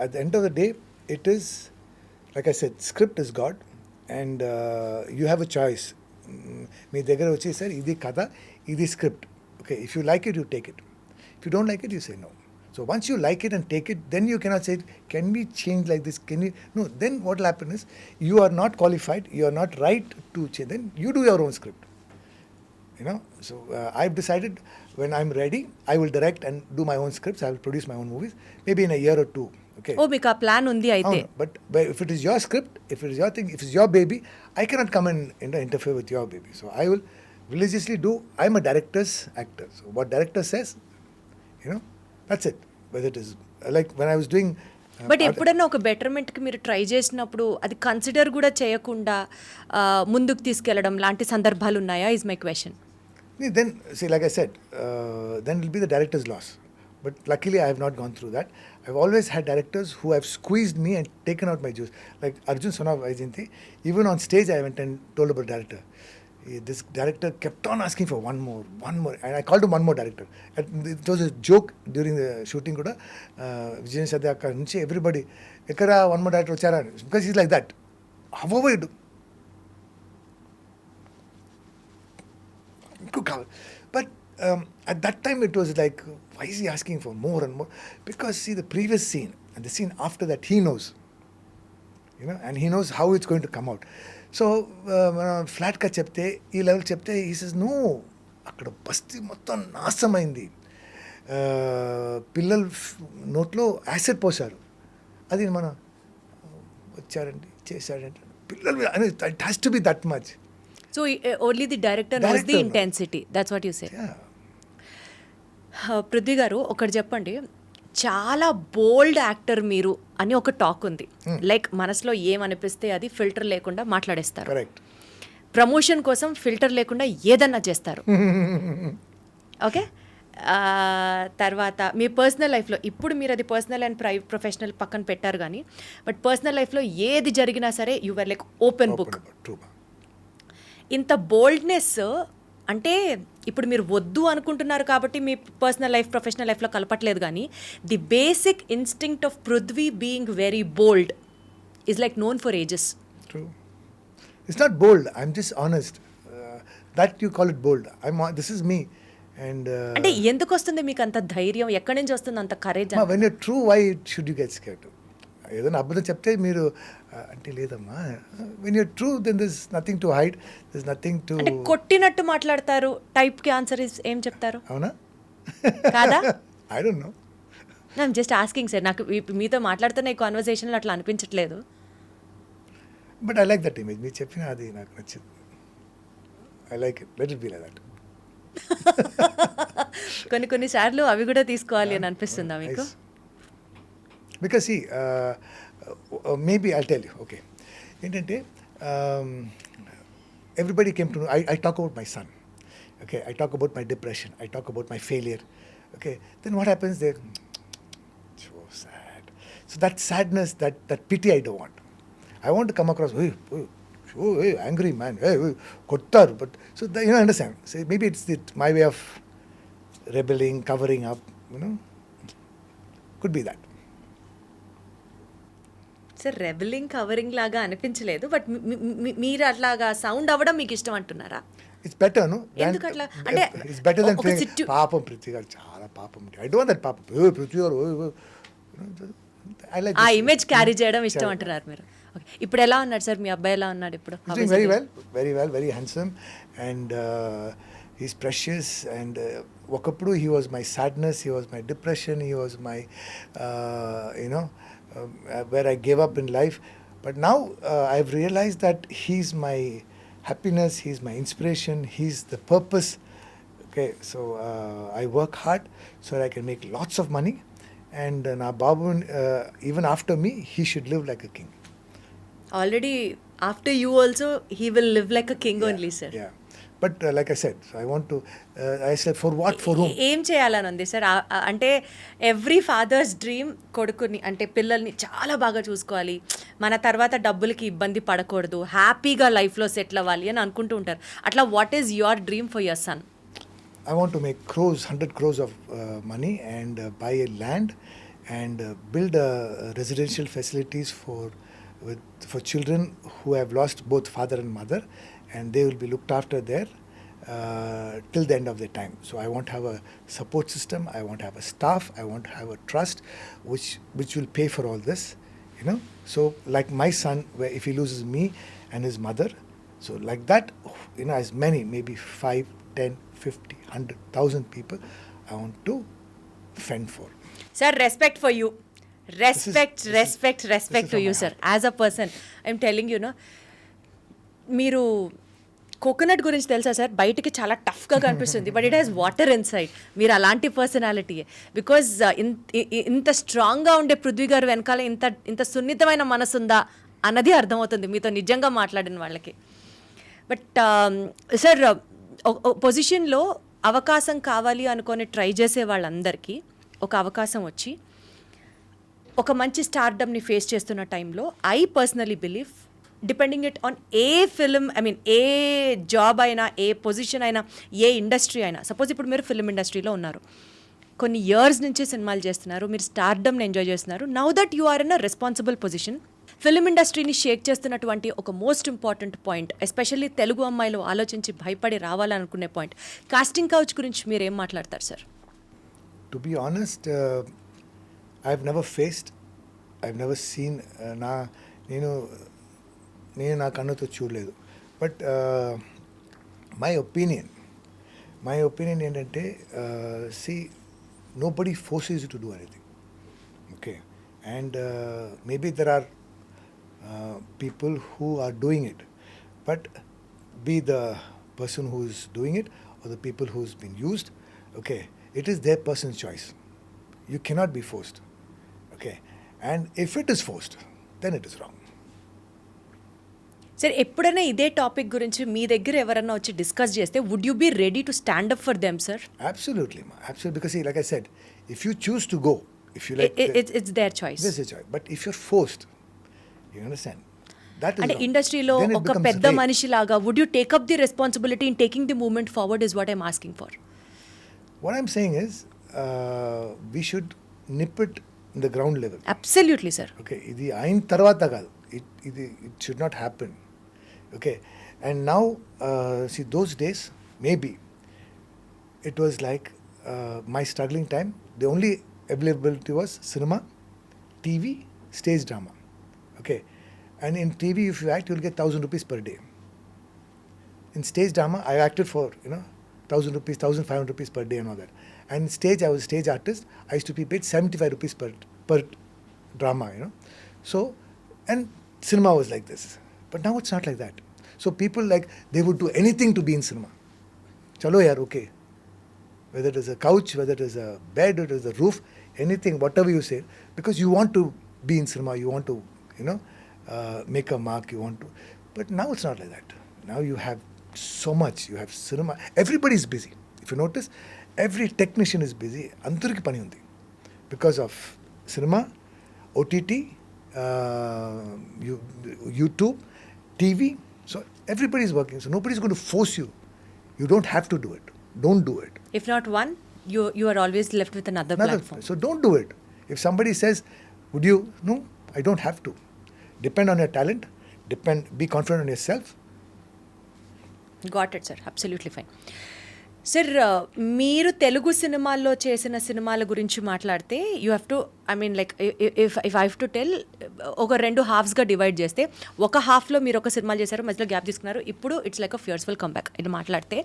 at the end of the day, it is, like I said, script is God, and you have a choice. మీ దగ్గర వచ్చి sir ఇది కథ, ఇది script, okay, if you like it you take it, if you don't like it you say no. So once you like it and take it, then you cannot say, can we change like this? Can we? No, then what will happen is, you are not qualified, you are not right to change. Then you do your own script. You know, so I've decided, when I'm ready, I will direct and do my own scripts. I will produce my own movies, maybe in a year or two. Okay. ఓ మీకు ఆ plan ఉంది అయితే. But if it is your script, if it is your thing, if it's your baby, I cannot come and interfere with your baby. So I will religiously do. I'm a director's actor. So what director says, you know, that's it. Whether it is like when I was doing. But ఎప్పుడన్నా ఒక బెటర్మెంట్కి మీరు try చేసినప్పుడు అది consider కూడా చేయకుండా ముందుకు తీసుకెళ్ళడం లాంటి సందర్భాలు ఉన్నాయా, is my question. Then, see, like I said, then it will be the director's loss. But luckily, I have not gone through that. I've always had directors who have squeezed me and taken out my juice. Like Arjun Sona Vaijayanti, even on stage, I went and told about director. This director kept on asking for one more. And I called him one more director. And it was a joke during the shooting kuda. Vijayan Sadhya akka nunchi everybody, ekkara one more director vachara, because he's like that. However you do. But at that time it was like, why is he asking for more and more? Because see, the previous scene and the scene after that, he knows. You know, and he knows how it's going to come out. So flat గా చెప్తే, ఈ level చెప్తే, he says no, అక్కడ బస్తీ మొత్తం నాశమైంది, పిల్లలు నోట్లో acid పోసారు, అది మనం వచ్చారండి చేశాడంటే పిల్లలు, it has to be that much. So only the director knows the intensity, that's what you say. Prithvi గారు, ఒకటి చెప్పండి, చాలా బోల్డ్ యాక్టర్ మీరు అని ఒక టాక్ ఉంది. లైక్ మనసులో ఏమనిపిస్తే అది ఫిల్టర్ లేకుండా మాట్లాడేస్తారు. ప్రమోషన్ కోసం ఫిల్టర్ లేకుండా ఏదన్నా చేస్తారు. ఓకే, తర్వాత మీ పర్సనల్ లైఫ్లో, ఇప్పుడు మీరు అది పర్సనల్ అండ్ ప్రొఫెషనల్ పక్కన పెట్టారు కానీ, బట్ పర్సనల్ లైఫ్లో ఏది జరిగినా సరే you are like open book. ఇంత బోల్డ్నెస్ అంటే ఇప్పుడు మీరు వద్దు అనుకుంటున్నారు కాబట్టి మీ పర్సనల్ లైఫ్ ప్రొఫెషనల్ లైఫ్లో కలపట్లేదు, కానీ the basic instinct of Prithvi being very bold is like known for ages. True. It's not bold, I'm just honest. That you call it bold. This is me. And అంటే ఎందుకు వస్తుంది మీకు అంత ధైర్యం, ఎక్కడి నుంచి వస్తుంది అంత courage? when you're true, why should you get scared? ఏదైనా అబద్ధం చెప్తే మీరు అంటే లేదమ్మా, when you're true, then there's nothing to hide, there's nothing to. అంటే కొట్టినట్టు మాట్లాడతారు టైప్కి ఆన్సర్ ఏం చెప్తారు? అవునా? కాదా? I don't know. I'm just asking sir, నాకు మీతో మాట్లాడుతున్న ఈ కాన్వర్సేషన్లో అట్లా అనిపించట్లేదు. But I like that image. మీరు చెప్పిన అది నాకు నచ్చింది. I like it. Let it be like that. కొన్నిసార్లు అవి కూడా తీసుకోవాలి అని అనిపిస్తుందా మీకు? Because see, maybe I'll tell you, okay. ఏంటంటే everybody came to know, I talk about my son, okay, I talk about my depression, I talk about my failure, okay. Then what happens there? So sad. So that sadness, that pity I don't want. I want to come across, hey, angry man, hey, kottar, but so you know, understand. So maybe it's my way of rebelling, covering up, you know. Could be that. Sir rebelling covering లాగా అనిపించలేదు, but మీరు అట్లాగా sound అవ్వడం మీకు ఇష్టం అంటున్నారా? It's better, no? ఎందుకు అట్లా అంటే it's better than saying పాపం పృథ్వీ గారు చాలా పాపం. I don't want that పాపం. పృథ్వీ గారు I like ఆ ఇమేజ్ క్యారీ చేయడం ఇష్టం అంటున్నారు మీరు. ఓకే, ఇప్పుడు ఎలా ఉన్నాడు సార్ మీ అబ్బాయి? ఎలా ఉన్నాడు ఇప్పుడు? He's doing very well, very handsome, and he's precious, and ఒకప్పుడు he was my sadness, he was my depression, he was my you know, where I gave up in life. But now I've realized that he's my happiness, he's my inspiration, he's the purpose. Okay, so I work hard so that I can make lots of money, and now Babu, even after me, he should live like a king. Already after you also he will live like a king only, sir. Yeah. But like I said, so I want to, I said, for what, for whom? ఏం చేయాలని ఉంది sir? అంటే every fathers dream కొడుకుని అంటే పిల్లల్ని చాలా బాగా చూసుకోవాలి, మన తర్వాత డబ్బులకి ఇబ్బంది పడకూడదు, హ్యాపీగా లైఫ్లో సెటిల్ అవ్వాలి అని అనుకుంటూ ఉంటారు. అట్లా what is your dream for your son? I want to make crores, 100 crores of money and buy a land and build residential facilities for children who have lost both father and mother, and they will be looked after there till the end of their time. So I want to have a support system, I want to have a staff, I want to have a trust which will pay for all this, you know. So like my son, where if he loses me and his mother, so like that, you know, as many, maybe 5, 10, 50, 100, 1,000 people I want to fend for. Sir, respect for you. Respect this is to from you, my sir. heart. As a person, I'm telling you know, మీరు coconut గురించి తెలుసా sir? బయటికి చాలా టఫ్గా కనిపిస్తుంది, but it has water in side. మీరు అలాంటి పర్సనాలిటీయే. Because ఇంత స్ట్రాంగ్గా ఉండే పృథ్వీ గారు వెనకాల ఇంత సున్నితమైన మనసు ఉందా అన్నది అర్థమవుతుంది మీతో నిజంగా మాట్లాడిన వాళ్ళకి. బట్ సార్, పొజిషన్లో అవకాశం కావాలి అనుకొని ట్రై చేసే వాళ్ళందరికీ ఒక అవకాశం వచ్చి ఒక మంచి స్టార్డమ్ని ఫేస్ చేస్తున్న టైంలో I personally believe, depending it on a film, I mean A job అయినా, ఏ పొజిషన్ అయినా, ఏ ఇండస్ట్రీ అయినా. సపోజ్ ఇప్పుడు మీరు ఫిల్మ్ ఇండస్ట్రీలో ఉన్నారు, కొన్ని ఇయర్స్ నుంచి సినిమాలు చేస్తున్నారు, మీరు స్టార్డమ్ని ఎంజాయ్ చేస్తున్నారు. Now that you are in a responsible position. Film ఇండస్ట్రీని షేక్ చేస్తున్నటువంటి ఒక most important point, especially Telugu అమ్మాయిలు ఆలోచించి భయపడి రావాలనుకునే పాయింట్, కాస్టింగ్ కౌచ్ గురించి మీరు ఏం మాట్లాడతారు sir? To be honest, I've never faced, I've never seen, నేను నా కన్నుతో చూడలేదు. బట్ మై ఒపీనియన్ ఏంటంటే, C nobody forces you to do anything, okay, and maybe there are people who are doing it, but be the person who is doing it or the people who's been used, okay, it is their personal choice. You cannot be forced, okay, and if it is forced, then it is wrong. Sir, ఎప్పుడైనా ఇదే topic గురించి మీ దగ్గర ఎవరన్నా వచ్చి discuss చేస్తే would you be ready to stand up for them sir? Absolutely, absolutely, because see, like I said, if you choose to go, if you like, it's their choice. this is a choice, but if you're forced, you understand, that is అంటే wrong. ఇండస్ట్రీలో Then it ఒక becomes పెద్ద rape. మనిషిలాగా would you take up the responsibility in taking the movement forward is what I'm asking for. What I'm saying is, we should nip it in the ground level. Absolutely sir. Okay, ఇది అయిన తర్వాత కాదు, it should not happen, okay, and now see, those days maybe it was like my struggling time, the only availability was cinema, TV, stage drama, okay, and in TV if you act you'll get 1,000 rupees per day. In stage drama I acted for 1,000 rupees, 1,500 rupees per day and all that, and stage I was a stage artist, I used to be paid 75 rupees per drama, so, and cinema was like this, but now it's not like that. So people, like, they would do anything to be in cinema. Chalo yaar, okay, whether it is a couch, whether it is a bed, whether it is a roof, anything, whatever you say, because you want to be in cinema, you want to make a mark, you want to, but now it's not like that. Now you have so much, you have cinema, everybody is busy. If you notice, every technician is busy, antariki pani undi because of cinema, OTT, YouTube, TV. So everybody is working, so nobody is going to force you. You don't have to do it. Don't do it. If not one, you are always left with another platform. So don't do it. If somebody says, would you? No, I don't have to. Depend on your talent. Be confident on yourself. Got it, sir. Absolutely fine. Sir, మీరు తెలుగు సినిమాల్లో చేసిన సినిమాల గురించి మాట్లాడితే you have to, I mean like if I have to tell, ఒక 2 హాఫ్స్గా divide చేస్తే, ఒక హాఫ్లో మీరు ఒక సినిమాలు చేశారు, మధ్యలో గ్యాప్ తీసుకున్నారు, ఇప్పుడు ఇట్స్ లైక్ అ ఫియర్స్ఫుల్ కంబ్యాక్. ఇది మాట్లాడితే,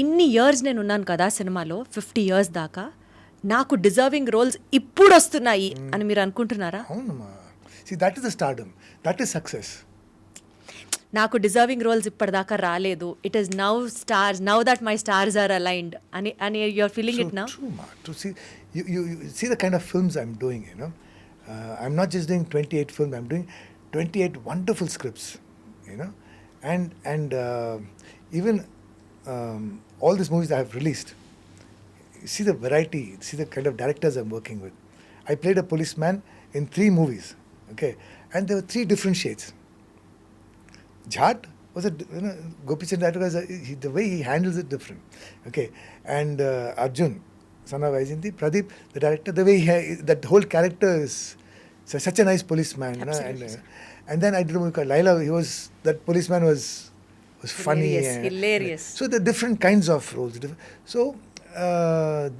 ఇన్ని ఇయర్స్ నేను ఉన్నాను కదా సినిమాలో, 50 years దాకా, నాకు డిజర్వింగ్ రోల్స్ ఇప్పుడు వస్తున్నాయి అని మీరు అనుకుంటున్నారా? అవునమ్మా, see, that is the stardom, that is success. నాకు డిజర్వింగ్ రోల్స్ ఇప్పటిదాకా రాలేదు, it is now stars, now that my stars are aligned అని you are feeling it now? True, ma. To see, you see the kind of films I'm doing, I'm not just doing 28 films, I'm doing 28 wonderful scripts, and even all these movies I have released, see the variety, see the kind of directors I'm working with. I played a policeman in 3 movies, okay, and there were 3 different shades. Jhat was a, Gopi Chandra was the way he handles it different. Okay, and Arjun, son of Vaijayanti, Pradeep, the director, the way that whole character is such a nice policeman. Absolutely, And then I did a movie called Laila. That policeman was funny. Hilarious. So the different kinds of roles. So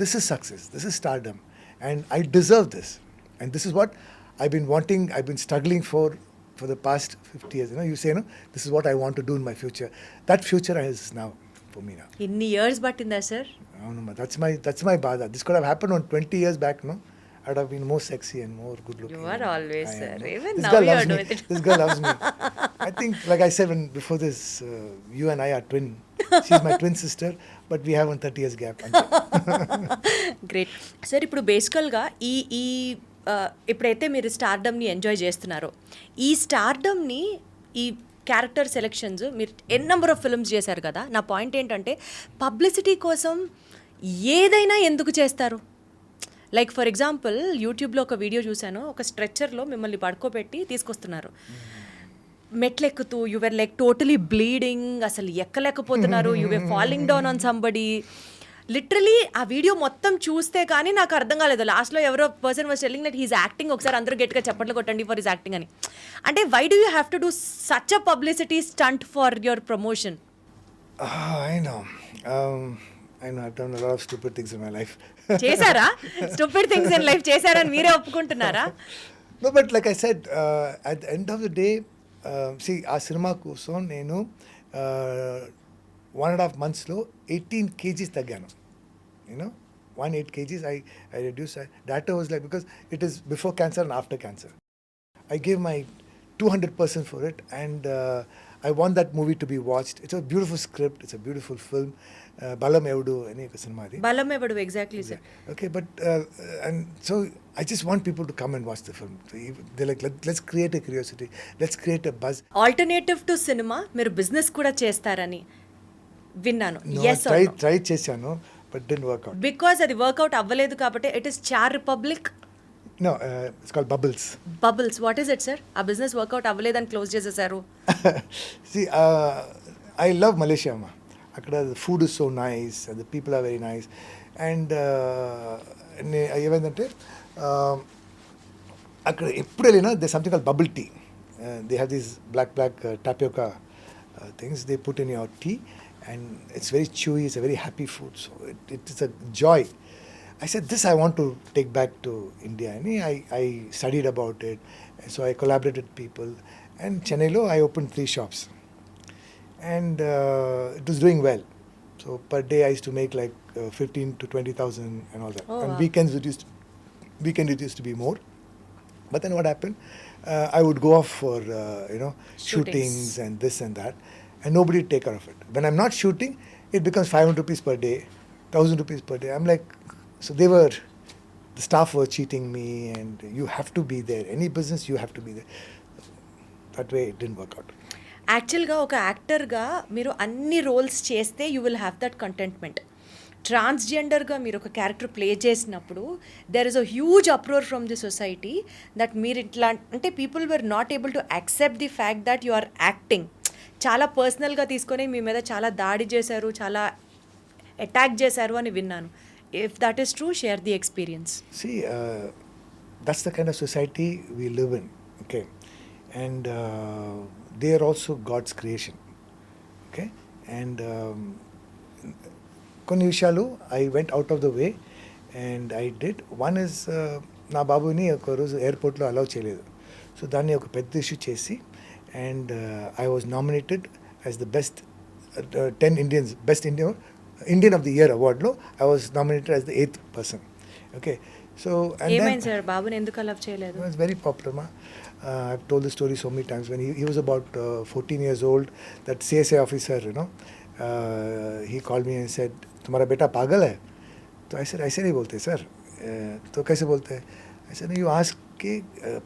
this is success. This is stardom, and I deserve this. And this is what I've been wanting. I've been struggling for the past 50 years. You say, this is what I want to do in my future. That future is now for me now. ఇన్ని years పట్టిందా sir? No, that's my bada. This could have happened on 20 years back, no? I'd have been more sexy and more good looking. You are always, I sir. am. Even This now girl you are loves me. doing it. This girl loves me. I think, like I said before this, you and I are twin. She's my twin sister, but we have a 30 years gap. Great sir. ఇప్పుడు బేసికల్గా ఈ ఈ ఎప్పుడైతే మీరు స్టార్డమ్ని enjoy చేస్తున్నారో, ఈ స్టార్డమ్ని, ఈ క్యారెక్టర్ సెలెక్షన్స్, మీరు ఎన్ నెంబర్ ఆఫ్ ఫిల్మ్స్ చేశారు కదా. నా పాయింట్ ఏంటంటే పబ్లిసిటీ కోసం ఏదైనా ఎందుకు చేస్తారు? లైక్ ఫర్ ఎగ్జాంపుల్ యూట్యూబ్లో ఒక వీడియో చూశాను, ఒక స్ట్రెచ్చర్లో మిమ్మల్ని పడుకోబెట్టి తీసుకొస్తున్నారు, మెట్లెక్కుతూ, యువర్ లైక్ టోటలీ బ్లీడింగ్, అసలు ఎక్కలేకపోతున్నారు, you're falling down on somebody. Literally ఆ వీడియో మొత్తం చూస్తే కానీ నాకు అర్థం కాలేదు. లాస్ట్లో ఎవరో person was telling that he's acting, ఒకసారి అందరూ గట్టిగా చప్పట్లు కొట్టండి ఫర్ హిస్ యాక్టింగ్ అని. అంటే why do you have to do such a publicity stunt for your promotion? I know. I've done a lot of stupid things in my life. చేశారా? Stupid things in life చేశారని మీరే ఒప్పుకుంటున్నారా? No, but like I said, at the end of the day, see, ఆ cinema కోసం నేను 1.5 monthsలో 18 kgs తగ్గాను. 1.8 kgs I reduced. That was like, because it is before cancer and after cancer. I gave my 200% for it, and I want that movie to be watched. It's a beautiful script. It's a beautiful film. Balam Evudu అనే ఒక cinema అది. బలం ఎవడు, exactly sir. Okay, but and so I just want people to come and watch the film. They're like, let's create a curiosity. Let's create a buzz. Alternative to cinema మీరు business కూడా చేస్తారని విన్నాను. No, yes I tried చేశాను, but didn't work out. Because అది work out అవ్వలేదు కాబట్టి it is Char Republic. No, it's called Bubbles. Bubbles, what is it sir? ఆ business work out అవ్వలేదని క్లోజ్ చేసేసారు. See, I love Malaysia, ma. Akkada the food is so nice and the people are very nice. And ఏమైందంటే అక్కడ ఎప్పుడు వెళ్ళినా there's something called bubble tea. They have these black tapioca things they put in your tea, and it's very chewy. It's a very happy food. So it's a joy. I said, this I want to take back to India. And I studied about it. So I collaborated with people. And Chennai I opened 3 shops. And it was doing well. So per day I used to make like 15 to 20,000 and all that. Oh, And wow. weekend it used to be more. But then what happened? I would go off for shootings and this and that, and nobody would take care of it. When I'm not shooting, it becomes 500 rupees per day, 1,000 rupees per day. I'm like, so the staff were cheating me, and you have to be there. Any business, you have to be there. That way, it didn't work out. యాక్చువల్గా ఒక యాక్టర్గా మీరు అన్ని roles చేస్తే you will have that contentment. ట్రాన్స్జెండర్గా మీరు ఒక character play చేసినప్పుడు there is a huge uproar from the society that మీరు ఇట్లా, అంటే people were not able to accept the fact that you are acting. చాలా పర్సనల్గా తీసుకొని మీ మీద చాలా దాడి చేశారు, చాలా అటాక్ చేశారు అని విన్నాను. If that is true, share the experience. See, that's the kind of society we live in, okay? And they are also God's creation, okay? And కొన్ని విషయాలు I went out of the way and I did. One is, నా బాబుని ఒక రోజు ఎయిర్పోర్ట్లో allow చేయలేదు. So దాన్ని ఒక పెద్ద ఇష్యూ చేసి, and I was nominated as the best 10 Indians, best Indian of the Year award lo I was nominated as the 8th person. Okay, so and ఏమైంది సార్ బాబుని ఎందుకు అలవ్ చేయలేదు? it was very popular, ma. I've told the story so many times. When he was about 14 years old, that CSA officer, he called me and said, तुम्हारा बेटा पागल है? तो I said ऐसे नहीं बोलते सर. तो कैसे बोलते हैं? I said you ask कि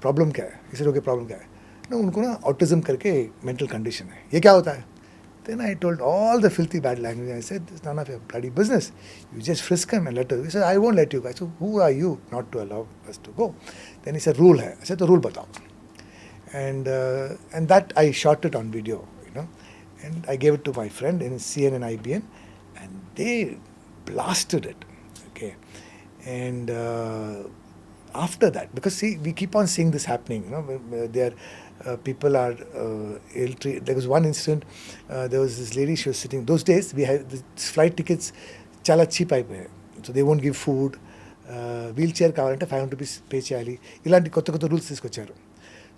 प्रॉब्लम क्या है? he said okay, प्रॉब्लम क्या है? ना उनको ना ऑटिज्म करके मेंटल कंडीशन है. ये क्या होता है? Then I told all the filthy bad language. I said, it's none of your bloody business. You just frisk him and let us. He said, I won't let you go. I said, who are you not to allow us to go? Then he said, rule hai. I said, the rule batao. And that I shot it on video, And I gave it to my friend in CN and IBN, and they blasted it. Okay, and after that, because see, we keep on seeing this happening. There people are ill treated. There was one incident. There was this lady. She was sitting. Those days we had the flight tickets, chala cheap అయిపోయాయి. So they won't give food. Wheel chair కావాలంటే 500 rupees pay చేయాలి. ఇలాంటి కొత్త కొత్త rules తీసుకొచ్చారు.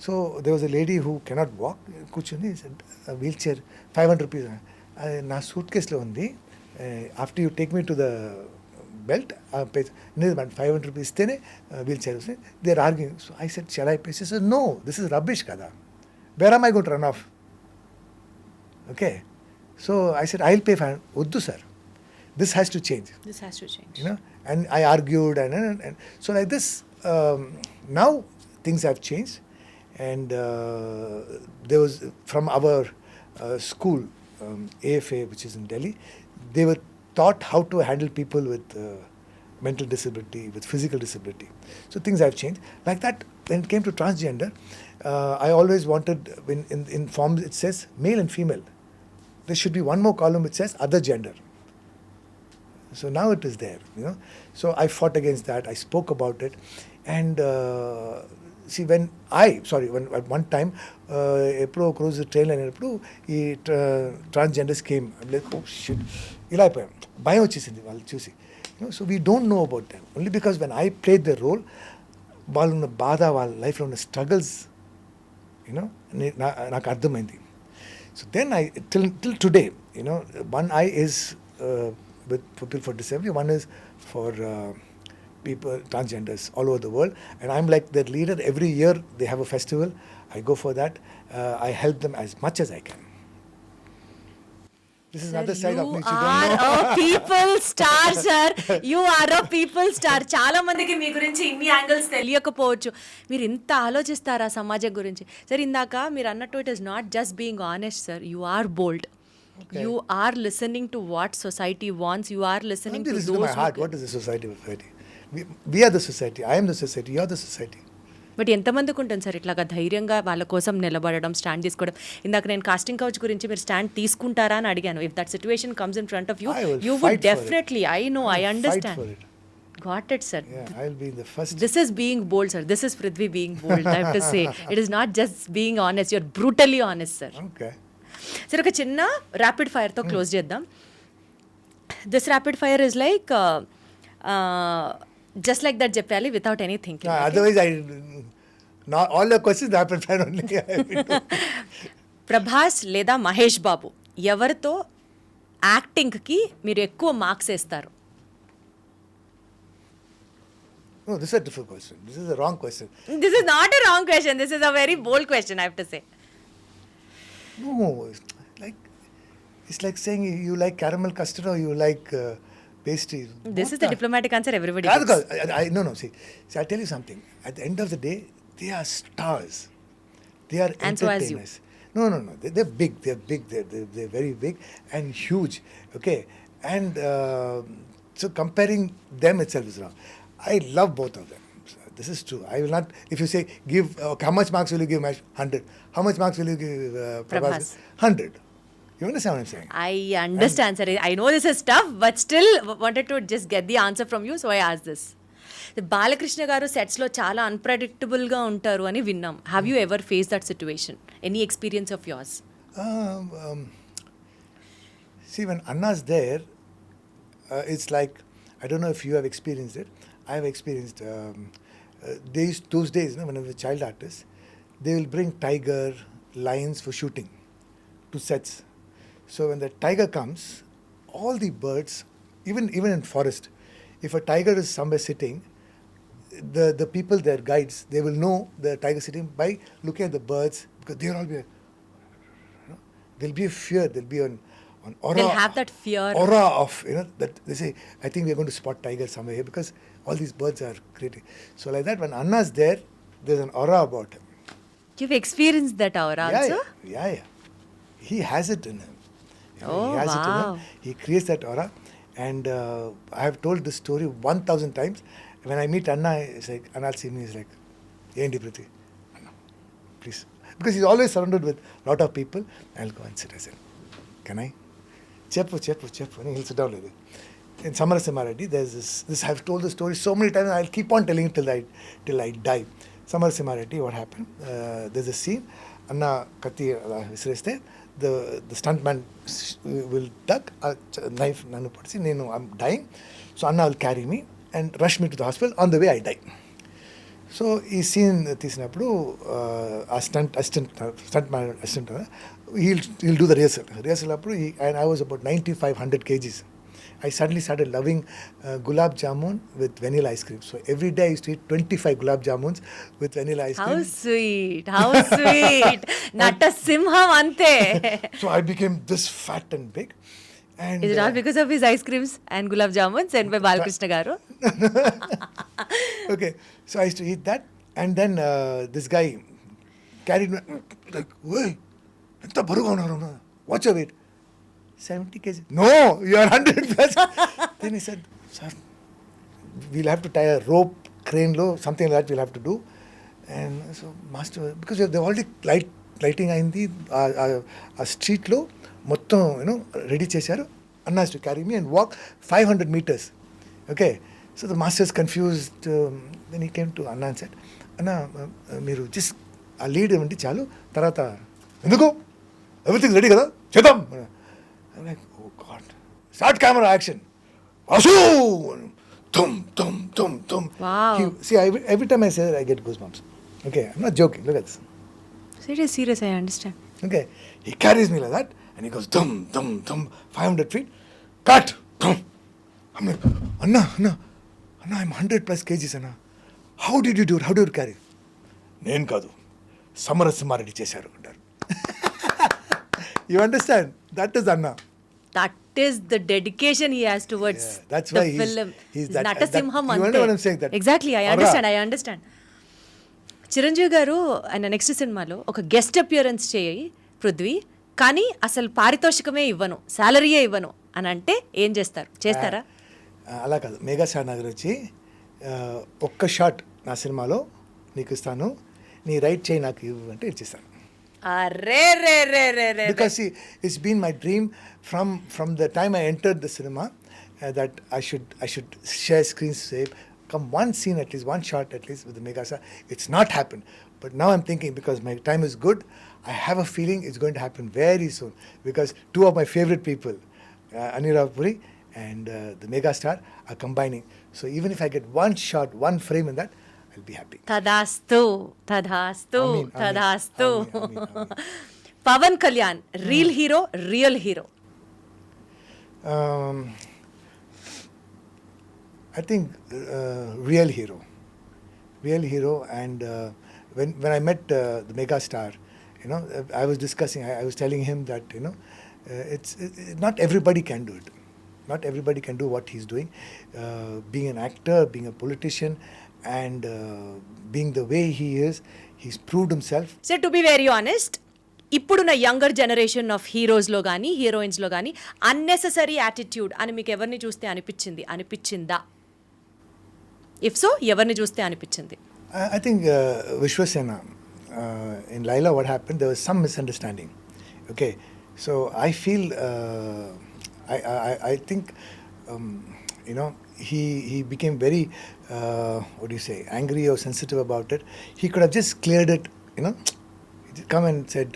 So they was a lady who cannot walk, కూర్చుని wheelchair 500 rupees నా సూట్ కేసులో ఉంది. After you take me to the belt pay 500 rupees ఇస్తేనే వీల్ చైర్ వస్తుంది. They are arguing. So I said shall I pay? She said no, this is rubbish కదా, where am I going to run off? Okay, so I said I will pay 500. వద్దు sir, this has to change. This has to change. And I argued, and so like this. Now things have changed, and there was from our school, AFA, which is in Delhi, they were taught how to handle people with mental disability, with physical disability. So things have changed. Like that, when it came to transgender, I always wanted, in forms it says male and female, there should be one more column which says other gender. So now it is there, So I fought against that. I spoke about it, and see, when at one time, April cruise the train and transgenders came. I'm like, oh shit, ila ayipayam, bhayam vachesindi vallu chusi. So we don't know about them only because when I played the role, వాళ్ళు ఉన్న బాధ, వాళ్ళ లైఫ్లో ఉన్న struggles నాకు అర్థమైంది. So then I till today, one eye is with people for disability, one is for people, transgenders all over the world, and I'm like their leader. Every year they have a festival, I go for that. I help them as much as I can. This is another side of me which you don't know. A people star, sir. You are a people star. చాలా మందికి మీ గురించి ఇన్ని angles తెలియకపోవచ్చు. మీరు ఇంత ఆలోచిస్తారా సమాజం గురించి? Sir, ఇందాక మీరు అన్నట్టు it is not just being honest, sir. You are bold. Okay. You are listening to what society wants. You are listening to Listen those to my heart. What is the society? We are the society. I am the society. You are the society. But ఎంతమందికి ఉంటుంది sir ఇట్లాగా ధైర్యంగా వాళ్ళ కోసం నిలబడడం, stand తీసుకోవడం? ఇందాక నేను కాస్టింగ్ కౌచ్ గురించి మీరు స్టాండ్ తీసుకుంటారా అని అడిగాను. If that situation comes in front of you, you would definitely. I know, I understand. Got it, sir. Yeah, I'll be in the first. This is being bold, sir. This is Prithvi being bold, I have to say. It is not just being honest. You're brutally honest, sir. Okay. సరే, ఒక చిన్న rapid ఫైర్తో close చేద్దాం. This rapid fire is like just like that చెప్పాలి, without any thinking. Otherwise, not all the questions rapid fire only. Prabhas లేదా మహేష్ బాబు, ఎవరితో యాక్టింగ్కి మీరు ఎక్కువ మార్క్స్ వేస్తారు? No, this is a difficult question. This is a wrong question. This is not a wrong question. This is a very bold question, I have to say. No, it's like saying you like caramel custard or you like pastries. This is the diplomatic answer everybody Yeah, gives. No. See, I'll tell you something. At the end of the day, they are stars. They are And so as you. entertainers. No. They're big. They're very big and huge. Okay, and so comparing them itself is wrong. I love both of them. This is true. I will not. If you say give, how much marks will you give Mahesh? 100. How much marks will you give Prabhas? 100. You understand what I'm saying? I understand, sir. I know this is tough, but still wanted to just get the answer from you, so I asked this. Balakrishna గారు సెట్స్లో చాలా అన్ప్రెడిక్టబుల్గా ఉంటారు అని విన్నాం. Have you ever face that situation? Any experience of yours? See, when Anna's there, it's like, I don't know if you have experienced it. I have experienced those days, when I was a child artist, they will bring tiger, lions for shooting to sets. So when the tiger comes, all the birds, even in forest, if a tiger is somewhere sitting, the people, their guides, they will know the tiger sitting by looking at the birds, because they'll all be, there'll be a fear, there'll be an aura. They'll have that fear. Aura of, that they say, I think we're going to spot tiger somewhere here because all these birds are creating. So like that, when Anna's there, there's an aura about him. You've experienced that aura also? Yeah. He has it in him. Oh, he has it in wow. him. He creates that aura. And I have told this story 1,000 times. When I meet Anna, it's like, Anna will see me, he's like, Yendi Prithvi, Anna, please. Because he's always surrounded with a lot of people. I'll go and sit. I said, can I? Cheppu. And he'll sit down like that. In Samarasimareddy, there's this I've told the story so many times, I'll keep on telling it till I die. Samarasimareddy, what happened? There's a scene, Anna Kati Visreste, the stuntman will duck a knife, Nanu Patsi, I'm dying. So Anna will carry me and rush me to the hospital. On the way, I die. So ఈ scene తీసినప్పుడు ఆ stunt he'll do the rehearsal అప్పుడు and I was about 95-100 kgs. I suddenly started loving gulab jamun with vanilla ice cream. So every day I used to eat 25 gulab jamuns with vanilla ice cream. How sweet. Nata Simham ante. So I became this fat and big. And Is it all because of his ice creams and gulab jamuns and by Balakrishna garu? Okay, so I used to eat that, and then this guy carried me like, "Hey, enta baruga unnaru? What's your weight?" 70 kg. No, you are 100 plus. Then he said, "Sir, we'll have to tie a rope, crane low, something like that we'll have to do." And so, master, because they're already lighting అయింది ఆ స్ట్రీట్లో మొత్తం ready చేశారు. Anna has to carry me and walk 500 meters. Okay, so the master is confused. Then he came to Anna and said, "Anna, మీరు just ఆ lead ఇవ్వండి చాలు, తర్వాత ఎందుకు ఎవ్రీథింగ్ రెడీ కదా చేద్దాం." I'm like, oh God. Start camera action. Vasu! Tum. Wow. See, every time I say that, I get goosebumps. Okay, I'm not joking. Look at this. Serious, I understand. Okay, he carries me like that, and he goes tum, 500 feet. Cut. Tum. I'm like, Anna, I'm 100 plus kgs, Anna. How did you do it? How did you carry? నేను కాదు, సమరసింహారెడ్డి చేశారు అంటారు. You understand? That is Anna. That is the dedication he has towards that's the why film. he's that. Natasimham You ante. know what I'm saying? That Exactly, I understand. Chiranjeevi గారు ఆయన next సినిమాలో ఒక guest appearance చేయి పృథ్వీ, కానీ అసలు పారితోషికమే ఇవ్వను, శాలరీయే ఇవ్వను అని అంటే ఏం చేస్తారా? అలా కాదు, మెగాస్టార్ నగర్ వచ్చి ఒక్క షాట్ నా సినిమాలో నీకు ఇస్తాను, నీ రైట్ చేయి నాకు ఇవ్వు అంటే ఇచ్చేస్తాను. Because see, it's been my dream from the time I entered the cinema that I should share screen safe, come one scene at least, one shot at least with the megastar. It's not happened, but now I'm thinking, because my time is good, I have a feeling it's going to happen very soon, because two of my favorite people, Anirudh Puri and the megastar, are combining. So even if I get one shot, one frame in that, I'll be happy. తదాస్తు. Amin. Pawan Kalyan real hero? I think real hero, and when I met the megastar, I was discussing, I was telling him that it's not everybody can do it. Not everybody can do what he's doing, being an actor, being a politician, and being the way he is. He's proved himself. So to be very honest, ఇప్పుడున్న younger generation of హీరోస్లో కానీ హీరోయిన్స్లో కానీ unnecessary attitude అని మీకు ఎవరిని చూస్తే అనిపించిందా? If so, ఎవరిని చూస్తే అనిపించింది? I think Vishwasena, in Laila, what happened, there was some misunderstanding. Okay, so I feel, I think, he became very, what do you say, angry or sensitive about it. He could have just cleared it, He come and said,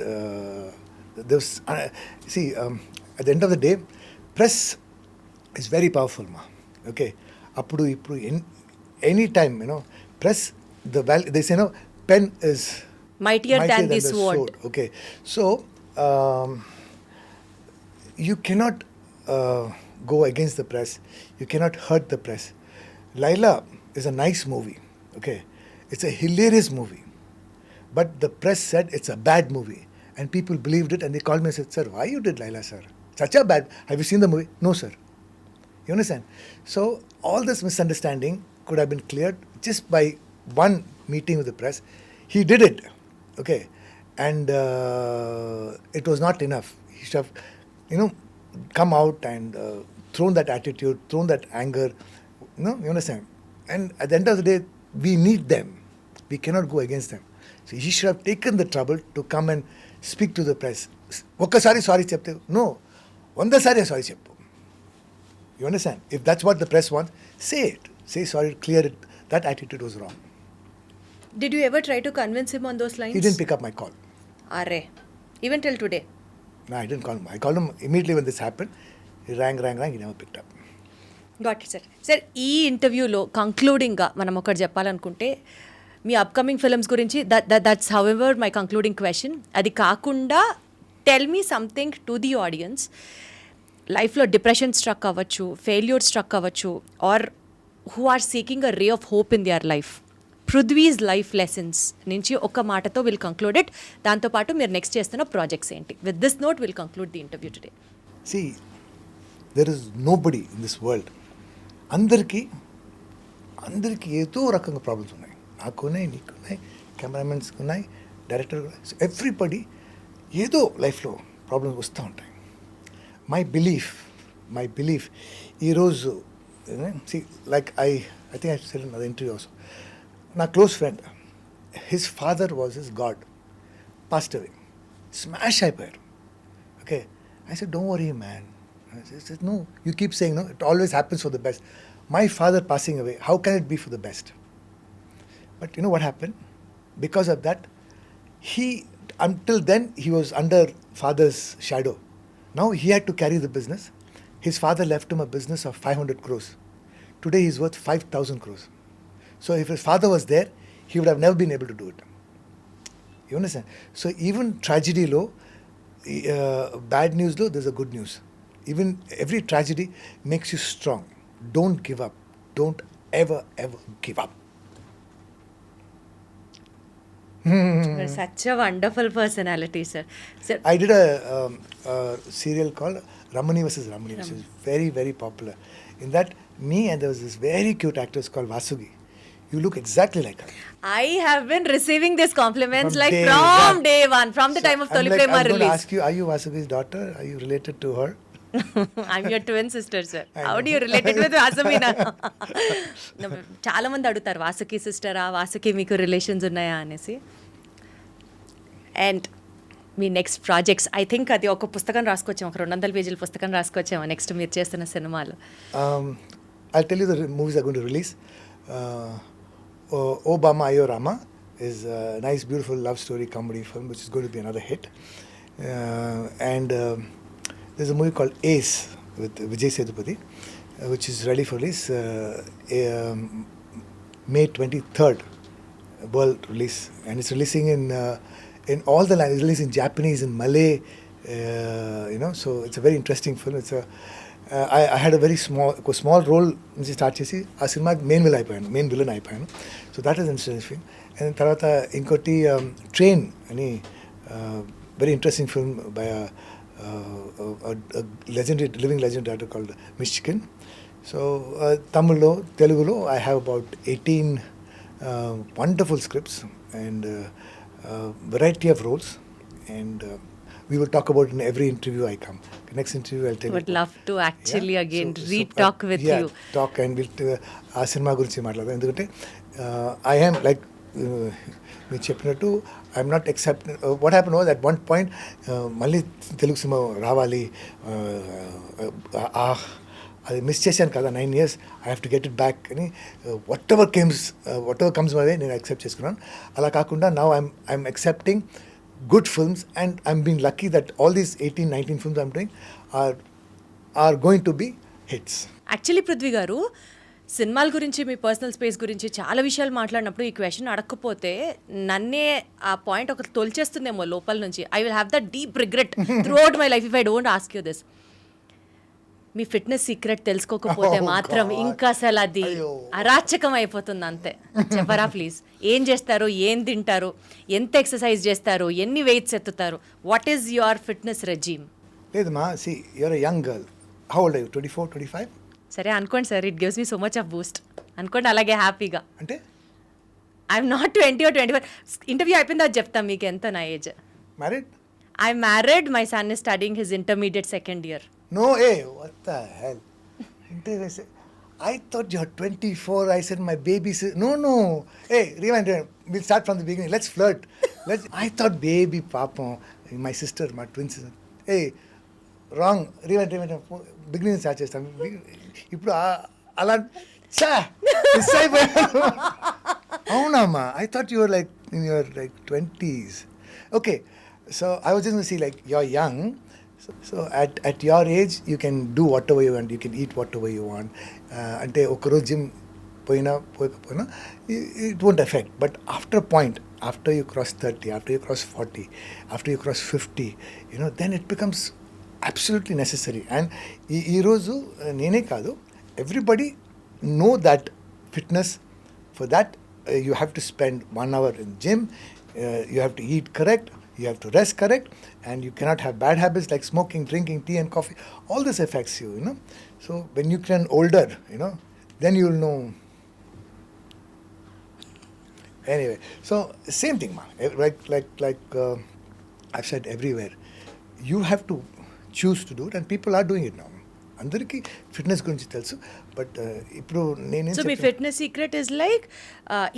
there was, see, at the end of the day, press is very powerful, ma. Okay, appudu any time, press, they say, pen is mightier than the sword. Okay, so you cannot go against the press. You cannot hurt the press. Laila is a nice movie. Okay, it's a hilarious movie, but the press said it's a bad movie, and people believed it, and they called me and said, "Sir, why you did Laila, sir? Such a bad. Have you seen the movie?" No, sir. You understand? So all this misunderstanding could have been cleared just by one meeting with the press. He did it. Okay, and it was not enough. He should have, come out and thrown that attitude, thrown that anger. You understand? And at the end of the day, we need them. We cannot go against them. So he should have taken the trouble to come and speak to the press. Okkasari sorry chepte. No, వందసారి sorry చెప్పు. You understand? If that's what the press wants, say it. Say sorry, clear it. That attitude was wrong. Did you ever try to convince him on those lines? He didn't pick up my call. Arre. Even till today. No, I didn't call him. I called him immediately when this happened. He rang. He never picked up. Got it sir. Sir ఈ ఇంటర్వ్యూలో కంక్లూడింగ్గా మనం ఒకటి చెప్పాలనుకుంటే మీ upcoming films గురించి that's however my concluding question. అది కాకుండా tell me something to the audience. లైఫ్లో డిప్రెషన్ స్ట్రక్ అవ్వచ్చు, ఫెయిల్యూర్ స్ట్రక్ అవ్వచ్చు, or who are seeking a ray of hope in their life. Prithvi's life lessons నుంచి ఒక మాటతో will conclude it. దాంతోపాటు మీరు నెక్స్ట్ చేస్తున్న ప్రాజెక్ట్స్ ఏంటి? With this note will conclude the interview today. See, there is nobody in this world. అందరికీ ఏదో రకంగా ప్రాబ్లమ్స్ ఉన్నాయి. నాకున్నాయి, నీకున్నాయి, కెమెరామెన్స్కి ఉన్నాయి, డైరెక్టర్ ఉన్నాయి. సో ఎవ్రీబడి ఏదో లైఫ్లో ప్రాబ్లమ్స్ వస్తూ ఉంటాయి. మై బిలీఫ్ ఈరోజు like I think I said in other interview also. నా close friend, his father was his God, passed away, smash అయిపోయారు. Okay, I said, don't worry, man. I said, no, you keep saying, no, it always happens for the best. My father passing away, how can it be for the best? But you know what happened? Because of that, until then, he was under father's shadow. Now he had to carry the business. His father left him a business of 500 crores. Today he's worth 5,000 crores. So if his father was there, he would have never been able to do it. You understand? So even tragedy low, bad news though, there's a good news. Even every tragedy makes you strong. Don't give up. Don't ever give up. You're such a wonderful personality, sir. Sir, I did a serial called Ramani vs. Ramani, which is very, very popular. In that, me and there was this very cute actress called Vasugi. You look exactly like her. I have been receiving these compliments From like day from one. day one, from the time of I'm Tollywood like, I'm going to release. ask you, are you Vasugi's daughter? Are you related to her? I'm your twin sister, sir. I How know. do you relate it with Vasamina? చాలా మంది అడుగుతారు, వాసుకి సిస్టరా, వాసుకి మీకు relations ఉన్నాయా అనేసి. And me next projects, I think అది ఒక పుస్తకం రాసుకొచ్చాము, ఒక 200 పేజీల పుస్తకం రాసుకొచ్చాము నెక్స్ట్ మీరు చేస్తున్న సినిమాలు. I'll tell you the movies are going to release. Obama Ayo Rama is a nice, beautiful love story comedy film which is going to be another hit. And there's a movie called Ace with Vijay Sethupathi, which is ready for release May 23rd, world release, and it's releasing in all the languages. It's releasing in Japanese, in Malay, so it's a very interesting film. It's I had a very small role నుంచి start చేసి ఆ సినిమాకి main villain అయిపోయాను. So that is interesting film. And తర్వాత ఇంకోటి train అని very interesting film by legendary living legend director called Michigan. So Tamil, Telugu, I have about 18 wonderful scripts and variety of roles, and we will talk about it in every interview I come. Next interview I'll tell you. Would love to actually again re-talk with you. Talk and we'll ఆ cinema గురించి మాట్లాడదాం. ఎందుకంటే I am like మీరు చెప్పినట్టు I'm not except what happen was at one point మళ్ళీ Telugu cinema రావాలి, అది miss చేశాను కదా 9 years, I have to get it back అని whatever comes my way నేను యాక్సెప్ట్ చేసుకున్నాను. అలా కాకుండా now I'm accepting good films, and I'm being lucky that all these 18-19 films I'm doing are going to be hits. Actually Prithvi గారు, సినిమాల గురించి మీ personal space గురించి చాలా విషయాలు మాట్లాడినప్పుడు ఈ క్వశ్చన్ అడగకపోతే నన్నే ఆ పాయింట్ ఒకటి తొలిచేస్తుందేమో లోపల నుంచి. I will have the deep regret throughout my life if I don't ask you this. మీ ఫిట్నెస్ సీక్రెట్ తెలుసుకోకపోతే మాత్రం ఇంకా అసలు అది అరాచకం అయిపోతుంది అంతే. చెప్పరా ప్లీజ్, ఏం చేస్తారు, ఏం తింటారు, ఎంత ఎక్సర్సైజ్ చేస్తారు, ఎన్ని వెయిట్స్ ఎత్తుతారు, what is your fitness regime? లేదమ్మా, see you're a young girl. How old are you? 24, 25? సరే అనుకోండి sir, it gives me so much of boost అనుకోండి, అలాగే హ్యాపీగా. అంటే ఐఎమ్ నాట్ 20 or 21. ఇంటర్వ్యూ అయిపోయింది అది చెప్తాను మీకు ఎంత నా age. Married? I'm married, my son is studying his intermediate 2nd year. No, hey, what the hell? I thought you were 24. I said my baby. No. Hey, rewind. We'll start from the beginning. Let's flirt. I thought baby, papa, my sister, my twin sister. Hey, wrong రీవెంట్ beginning start చేస్తాను. ఇప్పుడు అలా చా miss అయిపోయాను. అవునమ్మా, I thought you're like in your like 20s. Okay, so I was just see like you are young. So at your age you can do whatever you want, you can eat whatever you want. అంటే ఒకరోజు gym పోకపోయినా it won't affect. But after a point, after you cross 30, after you cross 40, after you cross 50, then it becomes absolutely necessary. And ఈరోజు నేనే కాదు, everybody know that fitness, for that you have to spend 1 hour in gym, you have to eat correct, you have to rest correct, and you cannot have bad habits like smoking, drinking tea and coffee. All this affects you, So when you turn older, then you will know. Anyway, so same thing, ma. Like I've said everywhere, you have to choose to do it, and people are doing it now. అందరికీ fitness గురించి తెలుసు, but ఇప్పుడు so మీ fitness secret is like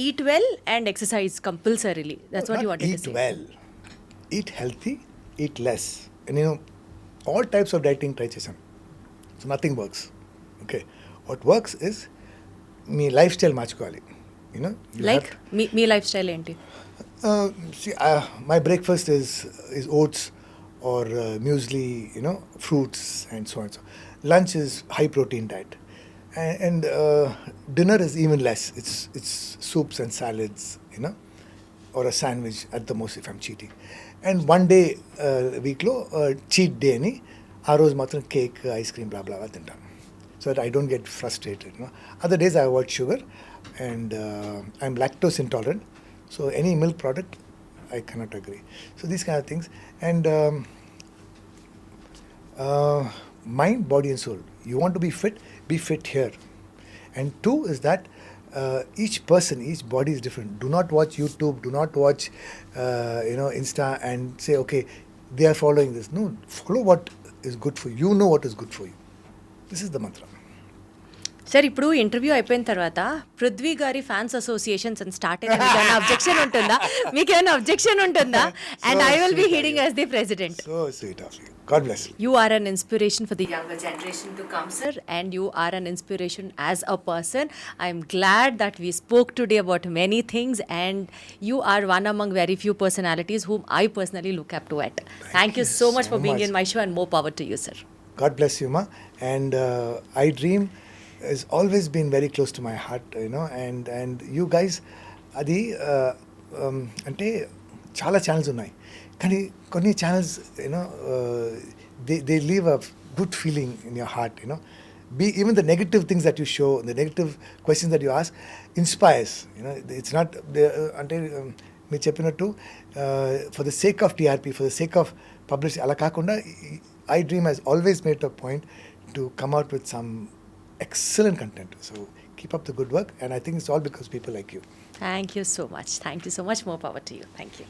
eat well and exercise compulsorily. That's what you wanted to say. Eat well, eat healthy, eat less. నేను all types of dieting try చేశాను, so nothing works. Okay, what works is మీ lifestyle మార్చుకోవాలి. Like మీ lifestyle ఏంటి? My breakfast is oats or muesli, fruits and so on. So lunch is high protein diet, and dinner is even less. It's soups and salads, or a sandwich at the most if I'm cheating. And one day week lo cheat day ani aa roju matram cake, ice cream, blah blah tintanu, so that I don't get frustrated. Other days I avoid sugar, and I'm lactose intolerant, so any milk product I cannot agree. So these kind of things. And mind, body and soul. You want to be fit here. And 2 is that each person, each body is different. Do not watch YouTube, do not watch Insta and say, okay, they are following this. No, follow what is good for you. You know what is good for you. This is the mantra. Sir, ఇప్పుడు interview అయిపోయిన తర్వాత పృథ్వీ గారి fans associations అని start అయ్యింది. మీకేమైనా objection ఉంటుందా? మీకేమైనా objection ఉంటుందా? And I will be hearing as the president. So sweet of you. God bless you. You are an inspiration for the younger generation to come, sir, and you are an inspiration as a person. I am glad that we spoke today about many things, and you are one among very few personalities whom I personally look up to at. Thank you so much for being in my show, and more power to you, sir. God bless you, ma. And iDream has always been very close to my heart, and you guys, adi ante చాలా channels ఉన్నాయి, కానీ కొన్ని channels they leave a good feeling in your heart. Even the negative things that you show, the negative questions that you ask inspires. It's not అంటే మీరు చెప్పినట్టు for the sake of TRP, for the sake of publicity అలా కాకుండా iDream has always made a point to come out with some excellent content. So keep up the good work, and I think it's all because people like you. Thank you so much. Thank you so much. More power to you. Thank you.